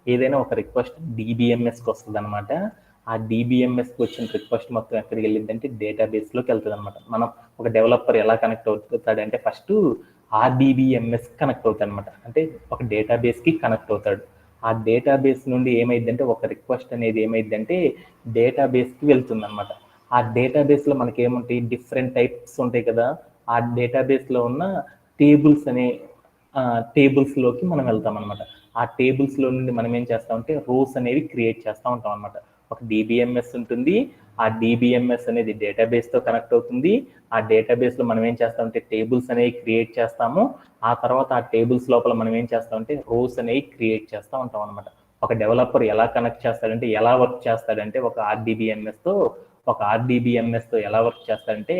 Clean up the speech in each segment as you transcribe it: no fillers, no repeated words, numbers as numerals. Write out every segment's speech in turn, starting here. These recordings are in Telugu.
ఏదైనా ఒక రిక్వెస్ట్ డిబిఎంఎస్కి వస్తుంది అనమాట. ఆ డిబిఎంఎస్కి వచ్చిన రిక్వెస్ట్ మొత్తం ఎక్కడికి వెళ్ళిందంటే డేటాబేస్లోకి వెళ్తుంది అనమాట. మనం ఒక డెవలపర్ ఎలా కనెక్ట్ అవుతాడంటే ఫస్ట్ ఆర్డిబిఎంఎస్ కనెక్ట్ అవుతాడు అనమాట. అంటే ఒక డేటాబేస్కి కనెక్ట్ అవుతాడు. ఆ డేటాబేస్ నుండి ఏమైందంటే ఒక రిక్వెస్ట్ అనేది ఏమైందంటే డేటాబేస్కి వెళ్తుంది అనమాట. ఆ డేటాబేస్లో మనకి ఏముంటాయి, డిఫరెంట్ టైప్స్ ఉంటాయి కదా. ఆ డేటాబేస్లో ఉన్న టేబుల్స్ అనే టేబుల్స్లోకి మనం వెళ్తాం అనమాట. ఆ టేబుల్స్లో నుండి మనం ఏం చేస్తామంటే రోస్ అనేవి క్రియేట్ చేస్తూ ఉంటాం అనమాట. ఒక డిబిఎంఎస్ ఉంటుంది. ఆ డిబిఎంఎస్ అనేది డేటాబేస్తో కనెక్ట్ అవుతుంది. ఆ డేటాబేస్లో మనం ఏం చేస్తామంటే టేబుల్స్ అనేవి క్రియేట్ చేస్తాము. ఆ తర్వాత ఆ టేబుల్స్ లోపల మనం ఏం చేస్తామంటే రోస్ అనేవి క్రియేట్ చేస్తూ ఉంటాం అనమాట. ఒక డెవలపర్ ఎలా కనెక్ట్ చేస్తాడంటే, ఎలా వర్క్ చేస్తాడంటే ఒక ఆర్డిబిఎంఎస్తో ఎలా వర్క్ చేస్తాడంటే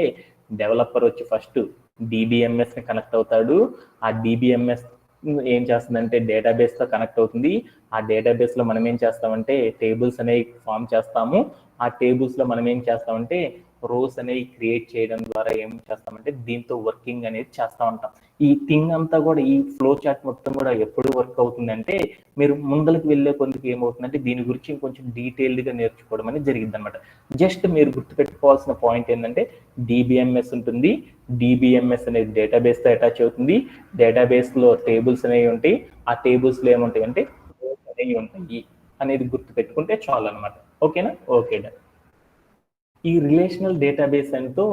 డెవలపర్ వచ్చి ఫస్ట్ డిబిఎంఎస్ని కనెక్ట్ అవుతాడు. ఆ డిబిఎంఎస్ ఏం చేస్తుందంటే డేటాబేస్తో కనెక్ట్ అవుతుంది. ఆ డేటాబేస్లో మనం ఏం చేస్తామంటే టేబుల్స్ అనేవి ఫామ్ చేస్తాము. ఆ టేబుల్స్లో మనం ఏం చేస్తామంటే రోస్ అనేవి క్రియేట్ చేయడం ద్వారా ఏం చేస్తామంటే దీంతో వర్కింగ్ అనేది చేస్తూ ఉంటాం. ఈ థింగ్ అంతా కూడా, ఈ ఫ్లో చార్ట్ మొత్తం కూడా ఎప్పుడు వర్క్ అవుతుందంటే మీరు ముందరికి వెళ్ళే కొందుకు ఏమవుతుందంటే దీని గురించి ఇంకొంచెం డీటెయిల్డ్గా నేర్చుకోవడం అనేది జరిగింది అనమాట. జస్ట్ మీరు గుర్తుపెట్టుకోవాల్సిన పాయింట్ ఏంటంటే డిబిఎంఎస్ ఉంటుంది. డిబిఎంఎస్ అనేది డేటాబేస్తో అటాచ్ అవుతుంది. డేటాబేస్లో టేబుల్స్ అనేవి ఉంటాయి. ఆ టేబుల్స్లో ఏముంటాయి అంటే రోస్ అనేవి ఉంటాయి అనేది గుర్తుపెట్టుకుంటే చాలు అనమాట. ఓకేనా? ఓకే. ఈ రిలేషనల్ డేటాబేస్ అంటూ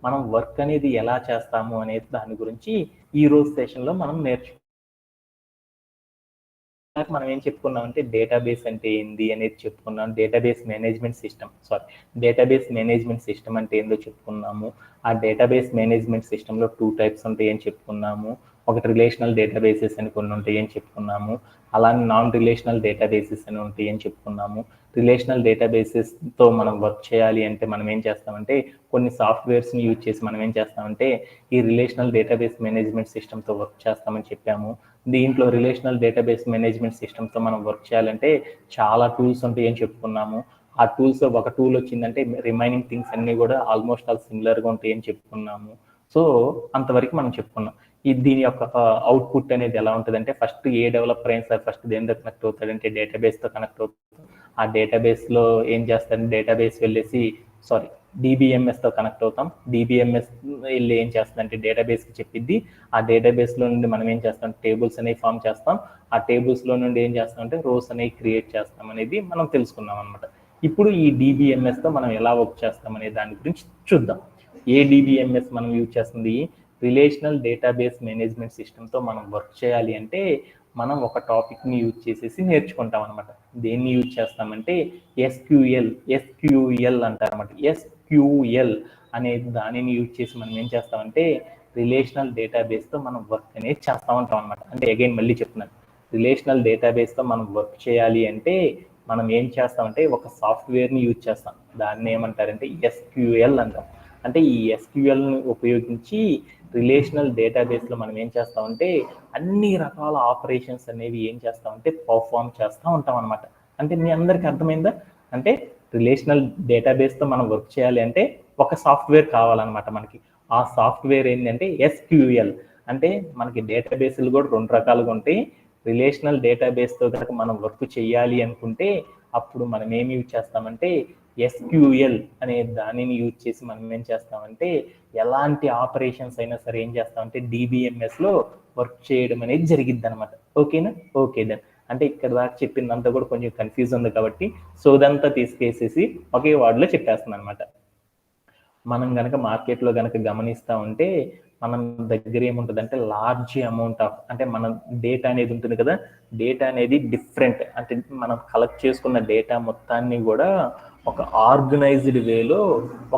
మనం వర్క్ అనేది ఎలా చేస్తాము అనేది దాని గురించి ఈ రోజు సెషన్లో మనం మనం ఏం చెప్పుకున్నాం అంటే డేటాబేస్ అంటే ఏంది అనేది చెప్పుకున్నాం. డేటాబేస్ మేనేజ్మెంట్ సిస్టమ్ అంటే ఏందో చెప్పుకున్నాము. ఆ డేటాబేస్ మేనేజ్మెంట్ సిస్టంలో 2 టైప్స్ ఉంటాయి అని చెప్పుకున్నాము. ఒకటి రిలేషనల్ డేటాబేసెస్ అని కొన్ని ఉంటాయి అని చెప్పుకున్నాము. అలానే నాన్ రిలేషనల్ డేటాబేసెస్ అని ఉంటాయి అని చెప్పుకున్నాము. రిలేషనల్ డేటాబేసెస్తో మనం వర్క్ చేయాలి అంటే మనం ఏం చేస్తామంటే కొన్ని సాఫ్ట్వేర్స్ని యూజ్ చేసి మనం ఏం చేస్తామంటే ఈ రిలేషనల్ డేటాబేస్ మేనేజ్మెంట్ సిస్టమ్తో వర్క్ చేస్తామని చెప్పాము. దీంట్లో రిలేషనల్ డేటాబేస్ మేనేజ్మెంట్ సిస్టమ్తో మనం వర్క్ చేయాలంటే చాలా టూల్స్ ఉంటాయి అని చెప్పుకున్నాము. ఆ టూల్స్ ఒక టూల్ వచ్చిందంటే రిమైనింగ్ థింగ్స్ అన్నీ కూడా ఆల్మోస్ట్ ఆల్ సిమిలర్గా ఉంటాయి అని చెప్పుకున్నాము. సో అంతవరకు మనం చెప్పుకున్నాం. దీని యొక్క అవుట్పుట్ అనేది ఎలా ఉంటుందంటే ఫస్ట్ ఏ డెవలపర్ అయినా సరే ఫస్ట్ దేనితో కనెక్ట్ అవుతాడంటే డేటాబేస్తో కనెక్ట్ అవుతాడు. ఆ డేటాబేస్లో ఏం చేస్తాడంటే డేటాబేస్ వెళ్ళేసి డిబిఎంఎస్తో కనెక్ట్ అవుతాం. డిబిఎంఎస్ వెళ్ళి ఏం చేస్తుందంటే డేటాబేస్కి చెప్పిద్ది. ఆ డేటాబేస్లో నుండి మనం ఏం చేస్తాం టేబుల్స్ అనేవి ఫామ్ చేస్తాం. ఆ టేబుల్స్లో నుండి ఏం చేస్తామంటే రోస్ అనేవి క్రియేట్ చేస్తాం అనేది మనం తెలుసుకున్నాం అనమాట. ఇప్పుడు ఈ డిబిఎంఎస్తో మనం ఎలా వర్క్ చేస్తాం అనే దాని గురించి చూద్దాం. ఏ డిబిఎంఎస్ మనం యూజ్ చేస్తుంది, రిలేషనల్ డేటాబేస్ మేనేజ్మెంట్ సిస్టమ్తో మనం వర్క్ చేయాలి అంటే మనం ఒక టాపిక్ని యూజ్ చేసేసి నేర్చుకుంటాం అనమాట. దేన్ని యూజ్ చేస్తామంటే ఎస్క్యూఎల్ అంటారన్నమాట. ఎస్క్యూఎల్ అనే దానిని యూజ్ చేసి మనం ఏం చేస్తామంటే రిలేషనల్ డేటాబేస్తో మనం వర్క్ అనేది చేస్తూ ఉంటాం అనమాట. అంటే అగైన్ మళ్ళీ చెప్తున్నాను, రిలేషనల్ డేటాబేస్తో మనం వర్క్ చేయాలి అంటే మనం ఏం చేస్తామంటే ఒక సాఫ్ట్వేర్ని యూజ్ చేస్తాం. దాన్ని ఏమంటారంటే ఎస్క్యూఎల్ అంటాం. అంటే ఈ ఎస్క్యూఎల్ని ఉపయోగించి రిలేషనల్ డేటాబేస్లో మనం ఏం చేస్తామంటే అన్ని రకాల ఆపరేషన్స్ అనేవి ఏం చేస్తామంటే పర్ఫామ్ చేస్తూ ఉంటాం అనమాట. అంటే మీ అందరికీ అర్థమైందా? అంటే రిలేషనల్ డేటాబేస్తో మనం వర్క్ చేయాలి అంటే ఒక సాఫ్ట్వేర్ కావాలన్నమాట మనకి. ఆ సాఫ్ట్వేర్ ఏంటంటే ఎస్క్యూఎల్. అంటే మనకి డేటాబేస్లు కూడా 2 రకాలుగా ఉంటాయి. రిలేషనల్ డేటాబేస్తో కనుక మనం వర్క్ చేయాలి అనుకుంటే అప్పుడు మనం ఏమి యూజ్ చేస్తామంటే ఎస్క్యూఎల్ అనే దానిని యూజ్ చేసి మనం ఏం చేస్తామంటే ఎలాంటి ఆపరేషన్స్ అయినా సరే ఏం చేస్తామంటే డిబిఎంఎస్లో వర్క్ చేయడం అనేది జరిగిద్ది అనమాట. ఓకేనా? Okay then. అంటే ఇక్కడ దాకా చెప్పిందంతా కూడా కొంచెం కన్ఫ్యూజ్ ఉంది కాబట్టి సోదంతా తీసుకేసేసి ఒకే వార్డులో చెప్పేస్తున్నాను అనమాట. మనం కనుక మార్కెట్లో కనుక గమనిస్తూ ఉంటే మనం దగ్గర ఏముంటుందంటే లార్జ్ అమౌంట్ ఆఫ్, అంటే మన డేటా అనేది ఉంటుంది కదా, డేటా అనేది డిఫరెంట్, అంటే మనం కలెక్ట్ చేసుకున్న డేటా మొత్తాన్ని కూడా ఒక ఆర్గనైజ్డ్ వేలో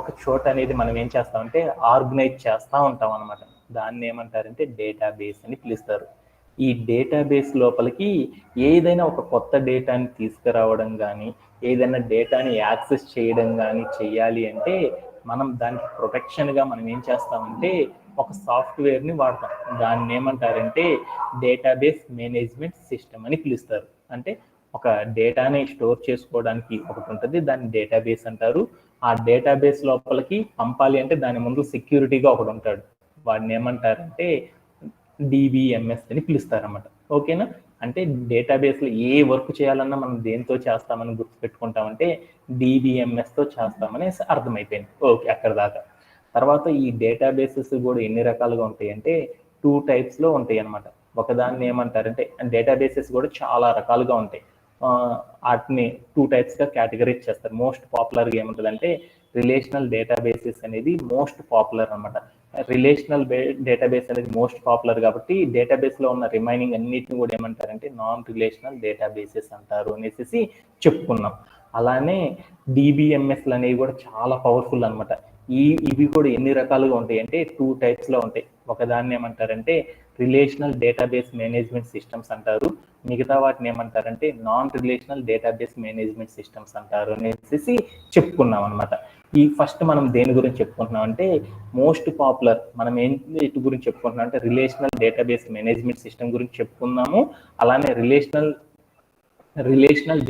ఒక చోట అనేది మనం ఏం చేస్తామంటే ఆర్గనైజ్ చేస్తూ ఉంటాం అనమాట. దాన్ని ఏమంటారంటే డేటాబేస్ అని పిలుస్తారు. ఈ డేటాబేస్ లోపలికి ఏదైనా ఒక కొత్త డేటాని తీసుకురావడం కానీ ఏదైనా డేటాని యాక్సెస్ చేయడం కానీ చేయాలి అంటే మనం దానికి ప్రొటెక్షన్గా మనం ఏం చేస్తామంటే ఒక సాఫ్ట్వేర్ని వాడతాం. దాన్ని ఏమంటారంటే డేటాబేస్ మేనేజ్మెంట్ సిస్టమ్ అని పిలుస్తారు. అంటే ఒక డేటాని స్టోర్ చేసుకోవడానికి ఒకటి ఉంటుంది, దాన్ని డేటాబేస్ అంటారు. ఆ డేటాబేస్ లోపలికి పంపాలి అంటే దాని ముందు సెక్యూరిటీగా ఒకటి ఉంటాడు, వాడిని ఏమంటారంటే డిబిఎంఎస్ అని పిలుస్తారన్నమాట. ఓకేనా? అంటే డేటాబేస్లో ఏ వర్క్ చేయాలన్నా మనం దేంతో చేస్తామని గుర్తుపెట్టుకుంటామంటే డిబిఎంఎస్తో చేస్తామని అర్థమైపోయింది. ఓకే, అక్కడ దాకా. తర్వాత ఈ డేటాబేసెస్ కూడా ఎన్ని రకాలుగా ఉంటాయి అంటే 2 టైప్స్లో ఉంటాయి అనమాట. ఒకదాన్ని ఏమంటారంటే డేటాబేసెస్ కూడా చాలా రకాలుగా ఉంటాయి. వాటిని 2 టైప్స్గా కేటగరైజ్ చేస్తారు. మోస్ట్ పాపులర్గా ఏముంటుందంటే రిలేషనల్ డేటాబేసెస్ అనేది మోస్ట్ పాపులర్ అనమాట. రిలేషనల్ డేటాబేస్ అనేది మోస్ట్ పాపులర్ కాబట్టి డేటాబేస్లో ఉన్న రిమైనింగ్ అన్నిటిని కూడా ఏమంటారంటే నాన్ రిలేషనల్ డేటాబేసెస్ అంటారు అనేసి చెప్పుకున్నాం. అలానే డిబిఎంఎస్లు అనేవి కూడా చాలా పవర్ఫుల్ అనమాట. ఇవి కూడా ఎన్ని రకాలుగా ఉంటాయి అంటే 2 టైప్స్లో ఉంటాయి. ఒకదాన్ని ఏమంటారంటే రిలేషనల్ డేటాబేస్ మేనేజ్మెంట్ సిస్టమ్స్ అంటారు, మిగతా వాటిని ఏమంటారంటే non relational database management systems అంటారు అనేసి చెప్పుకున్నాం అనమాట. ఈ ఫస్ట్ మనం దేని గురించి చెప్పుకుంటున్నాం అంటే మోస్ట్ పాపులర్. మనం ఏంటి గురించి చెప్పుకుంటున్నాం అంటే రిలేషనల్ డేటాబేస్ మేనేజ్మెంట్ సిస్టమ్ గురించి చెప్పుకున్నాము. అలానే రిలేషనల్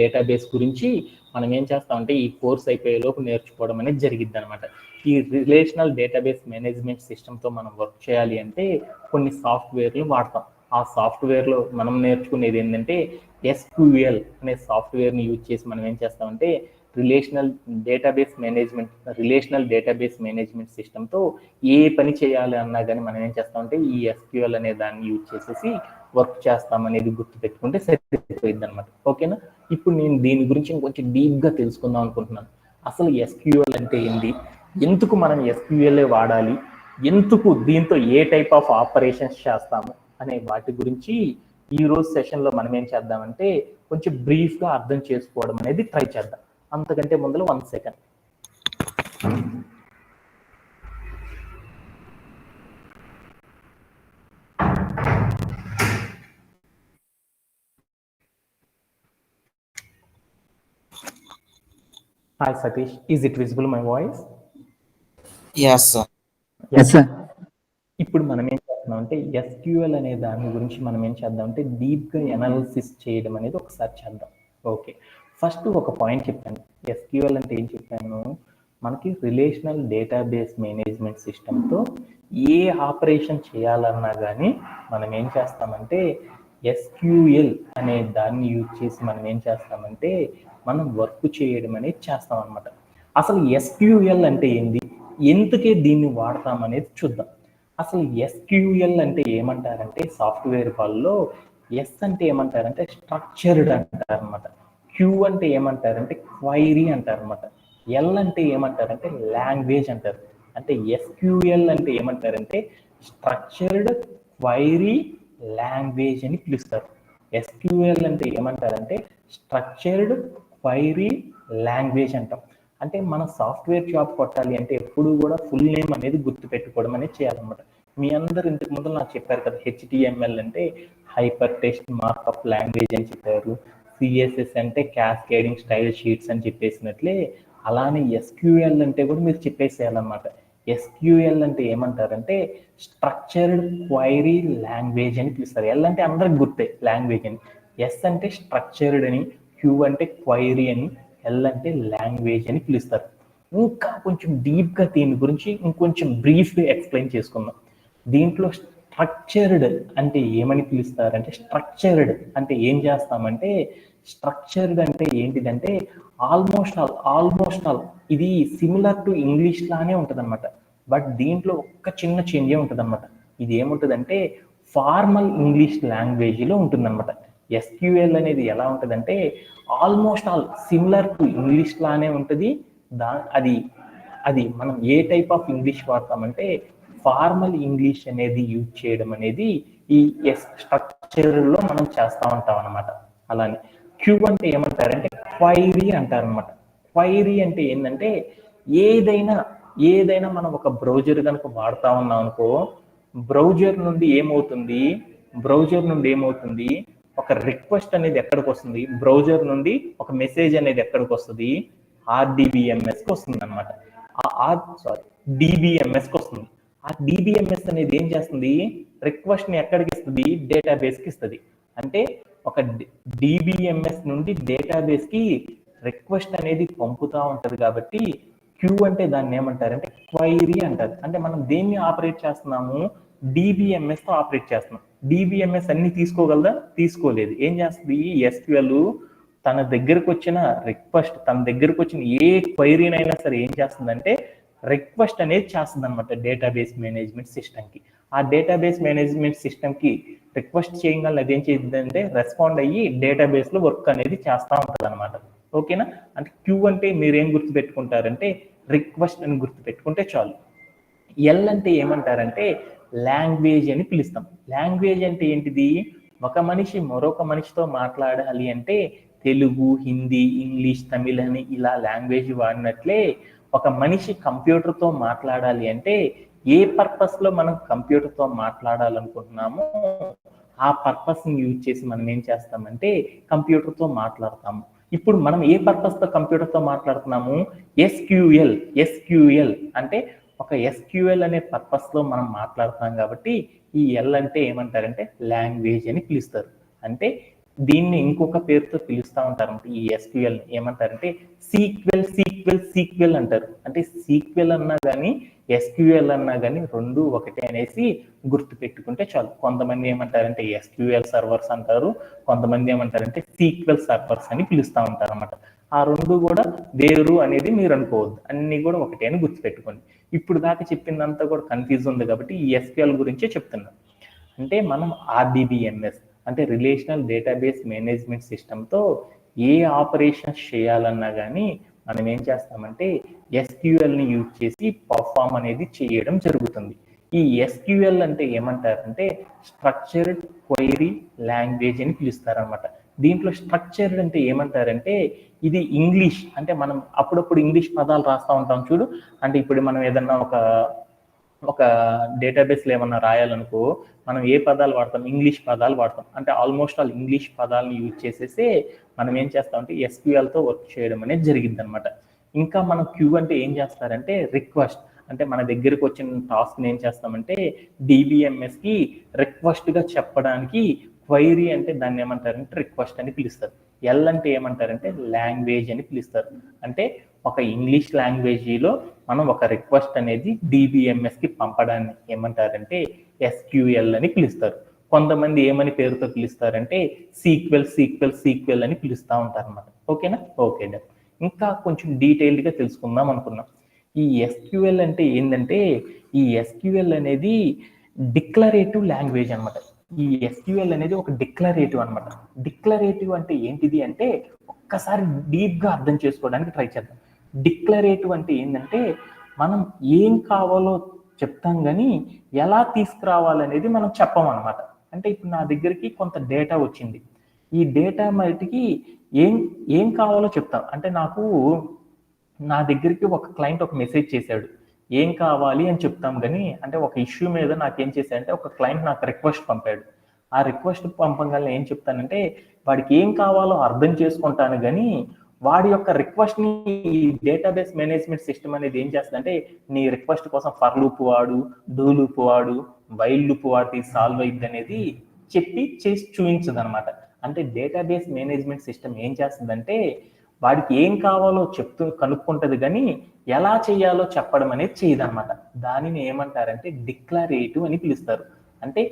డేటాబేస్ గురించి మనం ఏం చేస్తామంటే ఈ కోర్స్ అయిపోయేలోపు నేర్చుకోవడం అనేది జరిగిద్ది అనమాట. ఈ రిలేషనల్ డేటాబేస్ మేనేజ్మెంట్ సిస్టమ్తో మనం వర్క్ చేయాలి అంటే కొన్ని సాఫ్ట్వేర్లు వాడతాం. ఆ సాఫ్ట్వేర్లో మనం నేర్చుకునేది ఏంటంటే SQL అనే సాఫ్ట్వేర్ని యూజ్ చేసి మనం ఏం చేస్తామంటే రిలేషనల్ డేటాబేస్ మేనేజ్మెంట్ సిస్టమ్తో ఏ పని చేయాలి అన్నా కానీ మనం ఏం చేస్తామంటే ఈ SQL అనే దాన్ని యూజ్ చేసేసి వర్క్ చేస్తామనేది గుర్తుపెట్టుకుంటే సరిపోయింది అనమాట. ఓకేనా? ఇప్పుడు నేను దీని గురించి ఇంకొంచెం డీప్గా తెలుసుకుందాం అనుకుంటున్నాను. అసలు SQL అంటే ఏంటి, ఎందుకు మనం SQL వాడాలి, ఎందుకు దీంతో ఏ టైప్ ఆఫ్ ఆపరేషన్స్ చేస్తాము అనే వాటి గురించి ఈ రోజు సెషన్లో మనం ఏం చేద్దామంటే కొంచెం బ్రీఫ్గా అర్థం చేసుకోవడం అనేది ట్రై చేద్దాం. అంతకంటే ముందర 1 second. Hi Satish, is it visible my voice? Yes sir. Yes sir. ఇప్పుడు మనం ఏం చేస్తున్నాం అంటే SQL అనే దాని గురించి మనం ఏం చేద్దాం అంటే డీప్గా అనాలిసిస్ చేయడం అనేది ఒకసారి చేద్దాం. ఓకే, ఫస్ట్ ఒక పాయింట్ చెప్పాను. SQL అంటే ఏం చెప్పాను, మనకి రిలేషనల్ డేటాబేస్ మేనేజ్మెంట్ సిస్టమ్తో ఏ ఆపరేషన్ చేయాలన్నా కానీ మనం ఏం చేస్తామంటే SQL అనే దాన్ని యూజ్ చేసి మనం ఏం చేస్తామంటే మనం వర్క్ చేయడం అనేది చేస్తాం అనమాట. అసలు SQL అంటే ఏంది, ఎందుకే దీన్ని వాడతాం అనేది చూద్దాం. అసలు SQL అంటే ఏమంటారంటే సాఫ్ట్వేర్ వాళ్ళలో S అంటే ఏమంటారంటే స్ట్రక్చర్డ్ అంటారనమాట, Q అంటే ఏమంటారంటే క్వైరీ అంటారనమాట, L అంటే ఏమంటారంటే లాంగ్వేజ్ అంటారు. అంటే SQL అంటే ఏమంటారంటే స్ట్రక్చర్డ్ క్వైరీ లాంగ్వేజ్ అని పిలుస్తారు. SQL అంటే ఏమంటారంటే స్ట్రక్చర్డ్ క్వైరీ లాంగ్వేజ్ అంటాం. అంటే మన సాఫ్ట్వేర్ జాబ్ కొట్టాలి అంటే ఎప్పుడు కూడా ఫుల్ నేమ్ అనేది గుర్తుపెట్టుకోవడం అనేది చేయాలన్నమాట. మీ అందరు ఇంతకు ముందు నాకు చెప్పారు కదా, HTML అంటే హైపర్ టెక్స్ట్ మార్కప్ లాంగ్వేజ్ అని చెప్పారు, CSS అంటే క్యాస్కేడింగ్ స్టైల్ షీట్స్ అని చెప్పేసినట్లే అలానే SQL అంటే కూడా మీరు చెప్పేసేయాలన్నమాట. SQL అంటే ఏమంటారంటే స్ట్రక్చర్డ్ క్వైరీ లాంగ్వేజ్ అని పిలుస్తారు. L అంటే అందరికి గుర్తే లాంగ్వేజ్ అని, S అంటే స్ట్రక్చర్డ్ అని, Q అంటే క్వైరీ అని, L అంటే లాంగ్వేజ్ అని పిలుస్తారు. ఇంకా కొంచెం డీప్గా దీని గురించి ఇంకొంచెం బ్రీఫ్గా ఎక్స్ప్లెయిన్ చేసుకుందాం. దీంట్లో స్ట్రక్చర్డ్ అంటే ఏమని పిలుస్తారంటే స్ట్రక్చర్డ్ అంటే ఏం చేస్తామంటే స్ట్రక్చర్డ్ అంటే ఏంటిదంటే ఆల్మోస్ట్ ఆల్ ఇది సిమిలర్ టు ఇంగ్లీష్ లానే ఉంటుంది అనమాట. బట్ దీంట్లో ఒక్క చిన్న చేంజే ఉంటుంది అనమాట. ఇది ఏముంటుందంటే ఫార్మల్ ఇంగ్లీష్ లాంగ్వేజ్లో ఉంటుందన్నమాట. SQL అనేది ఎలా ఉంటుందంటే almost all similar to English లానే ఉంటుంది. అది మనం ఏ టైప్ ఆఫ్ ఇంగ్లీష్ వాడతామంటే ఫార్మల్ ఇంగ్లీష్ అనేది యూజ్ చేయడం అనేది ఈ స్ట్రక్చర్లో మనం చేస్తూ ఉంటాం అనమాట. అలానే Q అంటే ఏమంటారంటే క్వైరీ అంటారనమాట. క్వైరీ అంటే ఏంటంటే ఏదైనా మనం ఒక బ్రౌజర్ కనుక వాడుతూ ఉన్నాం అనుకో, బ్రౌజర్ నుండి ఏమవుతుంది ఒక రిక్వెస్ట్ అనేది ఎక్కడికి వస్తుంది, బ్రౌజర్ నుండి ఒక మెసేజ్ అనేది ఎక్కడికి వస్తుంది, RDBMSకి వస్తుంది అనమాట. DBMSకి వస్తుంది. ఆ DBMS అనేది ఏం చేస్తుంది, రిక్వెస్ట్ని ఎక్కడికి ఇస్తుంది, డేటాబేస్కి ఇస్తుంది. అంటే ఒక DBMS నుండి డేటాబేస్కి రిక్వెస్ట్ అనేది పంపుతూ ఉంటుంది. కాబట్టి Q అంటే దాన్ని ఏమంటారంటే క్వైరీ అంటారు. అంటే మనం దేన్ని ఆపరేట్ చేస్తున్నాము, DBMSతో ఆపరేట్ చేస్తున్నాం. డిబిఎంఎస్ అన్ని తీసుకోగలదా? తీసుకోలేదు. ఏం చేస్తుంది ఎస్క్యూఎల్ తన దగ్గరకు వచ్చిన రిక్వెస్ట్, తన దగ్గరకు వచ్చిన ఏ క్వైరీనైనా సరే ఏం చేస్తుందంటే రిక్వెస్ట్ అనేది చేస్తుంది అనమాట డేటాబేస్ మేనేజ్మెంట్ సిస్టమ్కి. ఆ డేటాబేస్ మేనేజ్మెంట్ సిస్టమ్కి రిక్వెస్ట్ చేయగల అది ఏం చేద్దంటే రెస్పాండ్ అయ్యి డేటాబేస్లో వర్క్ అనేది చేస్తూ ఉంటుంది అనమాట. ఓకేనా? అంటే క్యూ అంటే మీరు ఏం గుర్తుపెట్టుకుంటారంటే రిక్వెస్ట్ అని గుర్తుపెట్టుకుంటే చాలు. ఎల్ అంటే ఏమంటారంటే లాంగ్వేజ్ అని పిలుస్తాం. లాంగ్వేజ్ అంటే ఏంటిది? ఒక మనిషి మరొక మనిషితో మాట్లాడాలి అంటే తెలుగు, హిందీ, ఇంగ్లీష్, తమిళ్ అని ఇలా లాంగ్వేజ్ వాడినట్లే ఒక మనిషి కంప్యూటర్తో మాట్లాడాలి అంటే ఏ పర్పస్లో మనం కంప్యూటర్తో మాట్లాడాలనుకుంటున్నామో ఆ పర్పస్ని యూజ్ చేసి మనం ఏం చేస్తామంటే కంప్యూటర్తో మాట్లాడతాము. ఇప్పుడు మనం ఏ పర్పస్తో కంప్యూటర్తో మాట్లాడుతున్నాము? ఎస్క్యూఎల్ అంటే ఒక ఎస్క్యూఎల్ అనే పర్పస్లో మనం మాట్లాడుతున్నాం కాబట్టి ఈ ఎల్ అంటే ఏమంటారంటే లాంగ్వేజ్ అని పిలుస్తారు. అంటే దీన్ని ఇంకొక పేరుతో పిలుస్తూ ఉంటారు. ఈ ఎస్క్యూఎల్ ఏమంటారంటే సీక్వెల్ అంటారు. అంటే సీక్వెల్ అన్నా కానీ ఎస్క్యూఎల్ అన్నా కానీ రెండు ఒకటే అనేసి గుర్తు పెట్టుకుంటే చాలు. కొంతమంది ఏమంటారంటే ఎస్క్యూఎల్ సర్వర్స్ అంటారు, కొంతమంది ఏమంటారంటే సీక్వెల్ సర్వర్స్ అని పిలుస్తూ ఉంటారు అన్నమాట. ఆ రెండు కూడా వేరు అనేది మీరు అనుకోవద్దు, అన్ని కూడా ఒకటే అని గుర్తుపెట్టుకోండి. ఇప్పుడు దాకా చెప్పిందంతా కూడా కన్ఫ్యూజ్ ఉంది కాబట్టి ఈ ఎస్క్యూఎల్ గురించే చెప్తున్నాం. అంటే మనం ఆర్డిబిఎంఎస్ అంటే రిలేషనల్ డేటాబేస్ మేనేజ్మెంట్ సిస్టమ్తో ఏ ఆపరేషన్స్ చేయాలన్నా కానీ మనం ఏం చేస్తామంటే ఎస్క్యూఎల్ని యూజ్ చేసి పర్ఫామ్ అనేది చేయడం జరుగుతుంది. ఈ ఎస్క్యూఎల్ అంటే ఏమంటారంటే స్ట్రక్చర్డ్ క్వైరీ లాంగ్వేజ్ అని పిలుస్తారనమాట. దీంట్లో స్ట్రక్చర్డ్ అంటే ఏమంటారంటే ఇది ఇంగ్లీష్, అంటే మనం అప్పుడప్పుడు ఇంగ్లీష్ పదాలు రాస్తూ ఉంటాం చూడు. అంటే ఇప్పుడు మనం ఏదన్నా ఒక డేటాబేస్లో ఏమన్నా రాయాలనుకో మనం ఏ పదాలు వాడతాం? ఇంగ్లీష్ పదాలు వాడతాం. అంటే ఆల్మోస్ట్ ఆల్ ఇంగ్లీష్ పదాలను యూజ్ చేసేసి మనం ఏం చేస్తామంటే ఎస్క్యూఎల్తో వర్క్ చేయడం అనేది జరిగింది అనమాట. ఇంకా మనం క్యూ అంటే ఏం చేస్తారంటే రిక్వెస్ట్, అంటే మన దగ్గరకు వచ్చిన టాస్క్ని ఏం చేస్తామంటే డిబిఎంఎస్కి రిక్వెస్ట్గా చెప్పడానికి క్వైరీ అంటే దాన్ని ఏమంటారంటే రిక్వెస్ట్ అని పిలుస్తారు. ఎల్ అంటే ఏమంటారంటే లాంగ్వేజ్ అని పిలుస్తారు. అంటే ఒక ఇంగ్లీష్ లాంగ్వేజీలో మనం ఒక రిక్వెస్ట్ అనేది డిబిఎంఎస్కి పంపడాన్ని ఏమంటారంటే ఎస్క్యూఎల్ అని పిలుస్తారు. కొంతమంది ఏమని పేరుతో పిలుస్తారంటే సీక్వెల్ అని పిలుస్తూ ఉంటారు అన్నమాట. ఓకేనా? ఓకే డా. ఇంకా కొంచెం డీటెయిల్డ్గా తెలుసుకుందాం అనుకున్నాం. ఈ ఎస్క్యూఎల్ అంటే ఏంటంటే ఈ ఎస్క్యూఎల్ అనేది డిక్లరేటివ్ లాంగ్వేజ్ అనమాట. ఈ ఎస్క్యూఎల్ అనేది ఒక డిక్లరేటివ్ అనమాట. డిక్లరేటివ్ అంటే ఏంటిది అంటే ఒక్కసారి డీప్గా అర్థం చేసుకోవడానికి ట్రై చేద్దాం. డిక్లరేటివ్ అంటే ఏంటంటే మనం ఏం కావాలో చెప్తాం కానీ ఎలా తీసుకురావాలనేది మనం చెప్పమన్నమాట. అంటే ఇప్పుడు నా దగ్గరికి కొంత డేటా వచ్చింది, ఈ డేటా మటుకి ఏం కావాలో చెప్తాం. అంటే నా దగ్గరికి ఒక క్లయింట్ ఒక మెసేజ్ చేశాడు, ఏం కావాలి అని చెప్తాం కానీ అంటే ఒక ఇష్యూ మీద నాకేం చేశాడంటే ఒక క్లయింట్ నాకు రిక్వెస్ట్ పంపాడు. ఆ రిక్వెస్ట్ పంపగానే ఏం చెప్తానంటే వాడికి ఏం కావాలో అర్థం చేసుకుంటాను కానీ వాడి యొక్క రిక్వెస్ట్ని ఈ డేటాబేస్ మేనేజ్మెంట్ సిస్టమ్ అనేది ఏం చేస్తుందంటే నీ రిక్వెస్ట్ కోసం ఫర్ లూప్ వాడు, డూ లూప్ వాడు, వైల్ లూప్ వాడితే సాల్వ్ అయ్యింది అనేది చెప్పి చేసి చూపించదు అనమాట. అంటే డేటాబేస్ మేనేజ్మెంట్ సిస్టమ్ ఏం చేస్తుందంటే వాడికి ఏం కావాలో కనుక్కుంటది కానీ ఎలా చేయాలో చెప్పడం అనేది చేయదన్నమాట. దానిని ఏమంటారంటే డిక్లరేటివ్ అని పిలుస్తారు. అంటే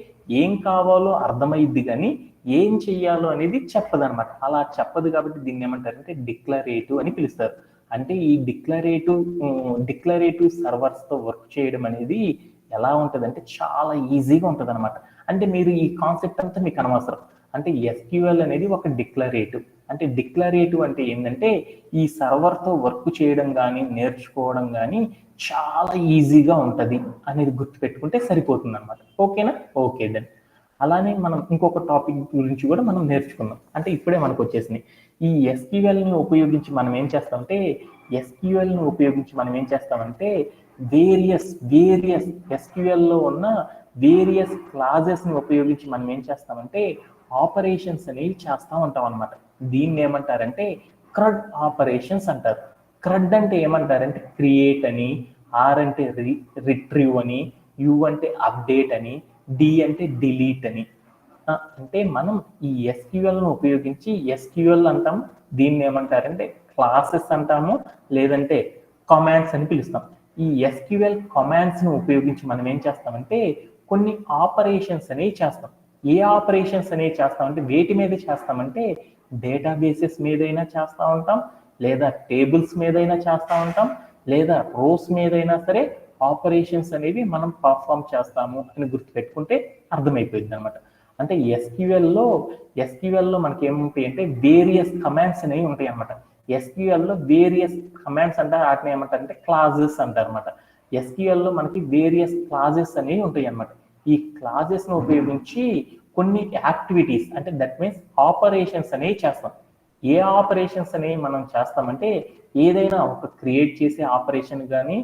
ఏం కావాలో అర్థమైద్ది కానీ ఏం చెయ్యాలో అనేది చెప్పదనమాట. అలా చెప్పదు కాబట్టి దీన్ని ఏమంటారంటే డిక్లరేటివ్ అని పిలుస్తారు. అంటే ఈ డిక్లరేటివ్ సర్వర్స్తో వర్క్ చేయడం అనేది ఎలా ఉంటుంది అంటే చాలా ఈజీగా ఉంటుంది అనమాట. అంటే మీరు ఈ కాన్సెప్ట్ అంతా మీకు అనవసరం. అంటే ఎస్క్యూఎల్ అనేది ఒక డిక్లరేటివ్. అంటే డిక్లరేటివ్ అంటే ఏంటంటే ఈ సర్వర్తో వర్క్ చేయడం కానీ నేర్చుకోవడం కానీ చాలా ఈజీగా ఉంటుంది అనేది గుర్తుపెట్టుకుంటే సరిపోతుంది అనమాట. ఓకేనా? Okay then. అలానే మనం ఇంకొక టాపిక్ గురించి కూడా మనం నేర్చుకుందాం. అంటే ఇప్పుడే మనకు వచ్చేసినాయి. ఈ ఎస్క్యూఎల్ని ఉపయోగించి మనం ఏం చేస్తామంటే వేరియస్ ఎస్క్యూఎల్లో ఉన్న వేరియస్ క్లాజెస్ని ఉపయోగించి మనం ఏం చేస్తామంటే ఆపరేషన్స్ అనేవి చేస్తూ ఉంటాం అనమాట. దీన్ని ఏమంటారంటే క్రడ్ ఆపరేషన్స్ అంటారు. క్రడ్ అంటే ఏమంటారంటే క్రియేట్ అని, ఆర్ అంటే రిట్రీవ్ అని, యు అంటే అప్డేట్ అని, డి అంటే డిలీట్ అని. అంటే మనం ఈ ఎస్క్యూఎల్ను ఉపయోగించి ఎస్క్యూఎల్ అంటాం, దీన్ని ఏమంటారంటే క్లాసెస్ అంటాము, లేదంటే కమాండ్స్ అని పిలుస్తాం. ఈ ఎస్క్యూఎల్ కమాండ్స్ను ఉపయోగించి మనం ఏం చేస్తామంటే కొన్ని ఆపరేషన్స్ అనేవి చేస్తాం. ఏ ఆపరేషన్స్ అనేవి చేస్తామంటే వేటి మీద చేస్తామంటే డేటాబేసెస్ మీదైనా చేస్తూ ఉంటాం, లేదా టేబుల్స్ మీదైనా చేస్తూ ఉంటాం, లేదా రోస్ మీదైనా సరే ఆపరేషన్స్ అనేవి మనం పర్ఫామ్ చేస్తాము అని గుర్తుపెట్టుకుంటే అర్థమైపోయింది అనమాట. అంటే ఎస్క్యూఎల్లో మనకి ఏముంటాయి అంటే వేరియస్ కమాండ్స్ అనేవి ఉంటాయి అనమాట. ఎస్క్యూఎల్లో వేరియస్ కమాండ్స్ అంటే వాటిని ఏమంటారంటే క్లాజెస్ అంటారు అనమాట. ఎస్క్యూఎల్లో మనకి వేరియస్ క్లాజెస్ అనేవి ఉంటాయి అనమాట. ఈ క్లాజెస్ ను ఉపయోగించి కొన్ని యాక్టివిటీస్ అంటే దట్ మీన్స్ ఆపరేషన్స్ అనేవి చేస్తాం. ఏ ఆపరేషన్స్ అనేవి మనం చేస్తామంటే ఏదైనా ఒక క్రియేట్ చేసే ఆపరేషన్ కానీ,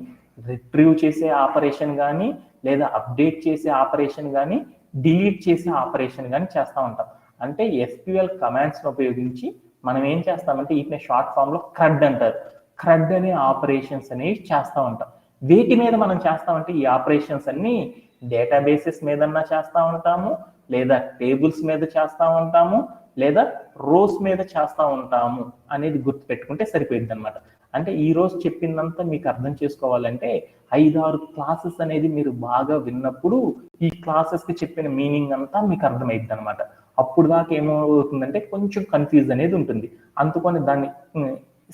రిట్రీవ్ చేసే ఆపరేషన్ కానీ, లేదా అప్డేట్ చేసే ఆపరేషన్ కానీ, డిలీట్ చేసే ఆపరేషన్ కానీ చేస్తూ ఉంటాం. అంటే ఎస్క్యూఎల్ కమాండ్స్ ఉపయోగించి మనం ఏం చేస్తామంటే వీటిని షార్ట్ ఫామ్ లో క్రడ్ అంటారు. క్రడ్ అనే ఆపరేషన్స్ అనేవి చేస్తూ ఉంటాం. వీటి మీద మనం చేస్తామంటే ఈ ఆపరేషన్స్ అన్ని డేటాబేసెస్ మీదన్నా చేస్తూ ఉంటాము, లేదా టేబుల్స్ మీద చేస్తూ ఉంటాము, లేదా రోస్ మీద చేస్తూ ఉంటాము అనేది గుర్తుపెట్టుకుంటే సరిపోయింది అనమాట. అంటే ఈ రోజు చెప్పిందంతా మీకు అర్థం చేసుకోవాలంటే 5-6 క్లాసెస్ అనేది మీరు బాగా విన్నప్పుడు ఈ క్లాసెస్ కి చెప్పిన మీనింగ్ అంతా మీకు అర్థమైంది అనమాట. అప్పుడు దాకా ఏమవుతుందంటే కొంచెం కన్ఫ్యూజ్ అనేది ఉంటుంది. అందుకని దాన్ని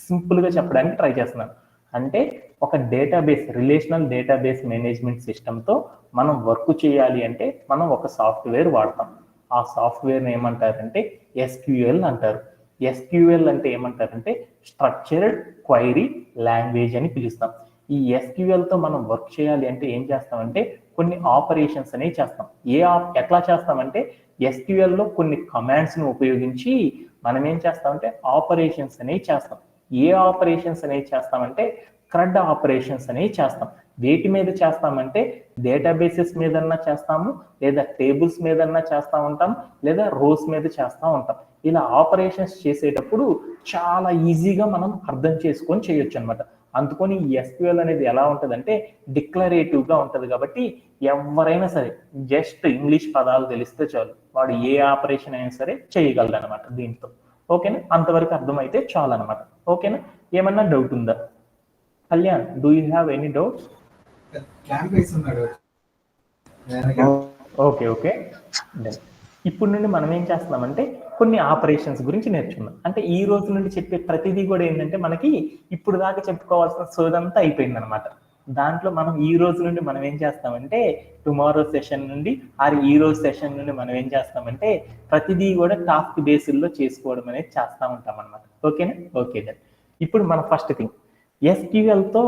సింపుల్ గా చెప్పడానికి ట్రై చేస్తున్నాను. అంటే ఒక డేటాబేస్ రిలేషనల్ డేటాబేస్ మేనేజ్మెంట్ సిస్టమ్తో మనం వర్క్ చేయాలి అంటే మనం ఒక సాఫ్ట్వేర్ వాడతాం. ఆ సాఫ్ట్వేర్ ఏమంటారంటే ఎస్క్యూఎల్ అంటారు. ఎస్క్యూఎల్ అంటే ఏమంటారంటే స్ట్రక్చర్డ్ క్వైరీ లాంగ్వేజ్ అని పిలుస్తాం. ఈ ఎస్క్యూఎల్తో మనం వర్క్ చేయాలి అంటే ఏం చేస్తామంటే కొన్ని ఆపరేషన్స్ అనేవి చేస్తాం. ఎట్లా చేస్తామంటే ఎస్క్యూఎల్లో కొన్ని కమాండ్స్ను ఉపయోగించి మనం ఏం చేస్తామంటే ఆపరేషన్స్ అనేవి చేస్తాం. ఏ ఆపరేషన్స్ అనేవి చేస్తామంటే క్రడ్ ఆపరేషన్స్ అనేవి చేస్తాం. వేటి మీద చేస్తామంటే డేటాబేసెస్ మీదన్నా చేస్తాము, లేదా టేబుల్స్ మీదన్నా చేస్తూ ఉంటాం, లేదా రోస్ మీద చేస్తూ ఉంటాం. ఇలా ఆపరేషన్స్ చేసేటప్పుడు చాలా ఈజీగా మనం అర్థం చేసుకొని చేయొచ్చు అనమాట. అందుకని ఈ ఎస్క్యూఎల్ అనేది ఎలా ఉంటుందంటే డిక్లరేటివ్ గా ఉంటుంది. కాబట్టి ఎవరైనా సరే జస్ట్ ఇంగ్లీష్ పదాలు తెలిస్తే చాలు, వాడు ఏ ఆపరేషన్ అయినా సరే చేయగలడు అనమాట దీంతో. ఓకేనా? అంతవరకు అర్థమైతే చాలు అనమాట. ఓకేనా? ఏమన్నా డౌట్ ఉందా? Kalyan, do you have any doubts? Okay okay. ఇప్పుడు నుండి మనం ఏం చేస్తున్నామంటే కొన్ని ఆపరేషన్స్ గురించి నేర్చుకున్నాం. అంటే ఈ రోజు నుండి చెప్పే ప్రతిదీ కూడా ఏంటంటే మనకి ఇప్పుడు దాకా చెప్పుకోవాల్సిన సోదంతా అయిపోయింది అనమాట. దాంట్లో మనం ఈ రోజు నుండి మనం ఏం చేస్తామంటే టుమారో సెషన్ నుండి ఈ రోజు సెషన్ నుండి మనం ఏం చేస్తామంటే ప్రతిదీ కూడా టాస్క్ బేసిల్లో చేసుకోవడం అనేది చేస్తూ ఉంటాం అనమాట. ఓకేనా? Okay then. ఇప్పుడు మన ఫస్ట్ థింగ్ ఎస్క్యూఎల్తో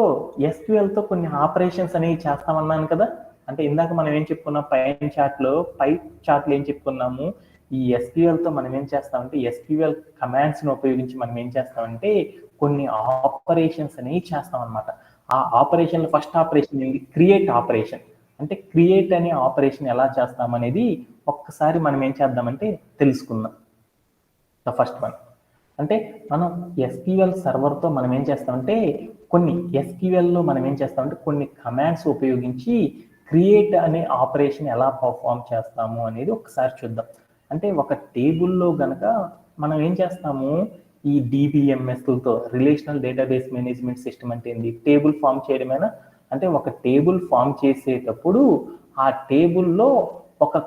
కొన్ని ఆపరేషన్స్ అనేవి చేస్తామన్నాను కదా. అంటే ఇందాక మనం ఏం చెప్పుకున్నాం పై చార్ట్లో ఏం చెప్పుకున్నాము, ఈ ఎస్క్యూఎల్తో మనం ఏం చేస్తామంటే ఎస్క్యూఎల్ కమాండ్స్ని ఉపయోగించి మనం ఏం చేస్తామంటే కొన్ని ఆపరేషన్స్ అనేవి చేస్తాం అనమాట. ఆ ఆపరేషన్లో ఫస్ట్ ఆపరేషన్ ఏంటి? Create operation. అంటే క్రియేట్ అనే ఆపరేషన్ ఎలా చేస్తామనేది ఒక్కసారి మనం ఏం చేద్దామంటే తెలుసుకుందాం. ద ఫస్ట్ వన్ అంటే మనం ఎస్క్యూఎల్ సర్వర్తో మనం ఏం చేస్తామంటే ఎస్క్యూఎల్లో మనం ఏం చేస్తామంటే కొన్ని కమాండ్స్ ఉపయోగించి క్రియేట్ అనే ఆపరేషన్ ఎలా పర్ఫామ్ చేస్తాము అనేది ఒకసారి చూద్దాం. అంటే ఒక టేబుల్లో గనక మనం ఏం చేస్తాము, ఈ డిబిఎంఎస్లతో రిలేషనల్ డేటాబేస్ మేనేజ్మెంట్ సిస్టమ్ అంటే ఏంది? టేబుల్ ఫామ్ చేయడమేనా? అంటే ఒక టేబుల్ ఫామ్ చేసేటప్పుడు ఆ టేబుల్లో ఒక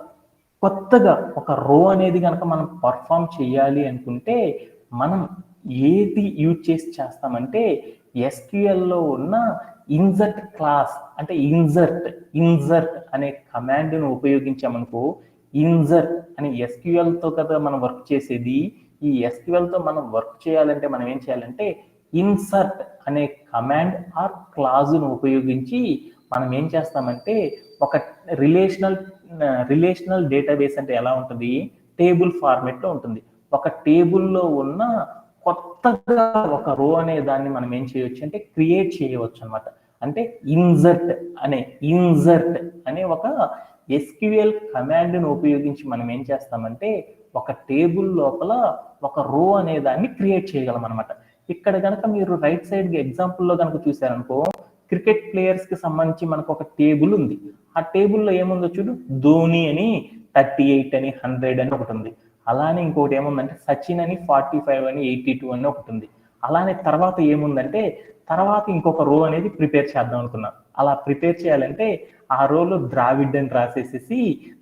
కొత్తగా ఒక రో అనేది కనుక మనం పర్ఫామ్ చేయాలి అనుకుంటే మనం ఏది యూజ్ చేసి చేస్తామంటే ఎస్క్యూఎల్లో ఉన్న ఇన్సర్ట్ క్లాస్ అంటే ఇన్సర్ట్ అనే కమాండ్ను ఉపయోగించామనుకో, ఇన్సర్ట్ అని ఎస్క్యూఎల్తో కదా మనం వర్క్ చేసేది. ఈ ఎస్క్యూఎల్తో మనం వర్క్ చేయాలంటే మనం ఏం చేయాలంటే ఇన్సర్ట్ అనే కమాండ్ ఆర్ క్లాజును ఉపయోగించి మనం ఏం చేస్తామంటే ఒక రిలేషనల్ డేటాబేస్ అంటే ఎలా ఉంటుంది? టేబుల్ ఫార్మేట్లో ఉంటుంది. ఒక టేబుల్లో ఉన్న కొత్తగా ఒక రో అనే దాన్ని మనం ఏం చేయవచ్చు అంటే క్రియేట్ చేయవచ్చు అనమాట. అంటే ఇన్సర్ట్ అనే ఒక ఎస్క్యూఎల్ కమాండ్ను ఉపయోగించి మనం ఏం చేస్తామంటే ఒక టేబుల్ లోపల ఒక రో అనే దాన్ని క్రియేట్ చేయగలం అనమాట. ఇక్కడ కనుక మీరు రైట్ సైడ్ ఎగ్జాంపుల్లో కనుక చూసారనుకో, క్రికెట్ ప్లేయర్స్ కి సంబంధించి మనకు ఒక టేబుల్ ఉంది. ఆ టేబుల్లో ఏముందో చూడు, ధోని అని 38 అని 100 అని ఒకటి ఉంది. అలానే ఇంకోటి ఏముందంటే సచిన్ అని 45 అని 82 అని ఒకటి ఉంది. అలానే తర్వాత ఏముందంటే తర్వాత ఇంకొక రో అనేది ప్రిపేర్ చేద్దాం అనుకున్నాను. అలా ప్రిపేర్ చేయాలంటే ఆ రోలో ద్రావిడ్ అని రాసేసేసి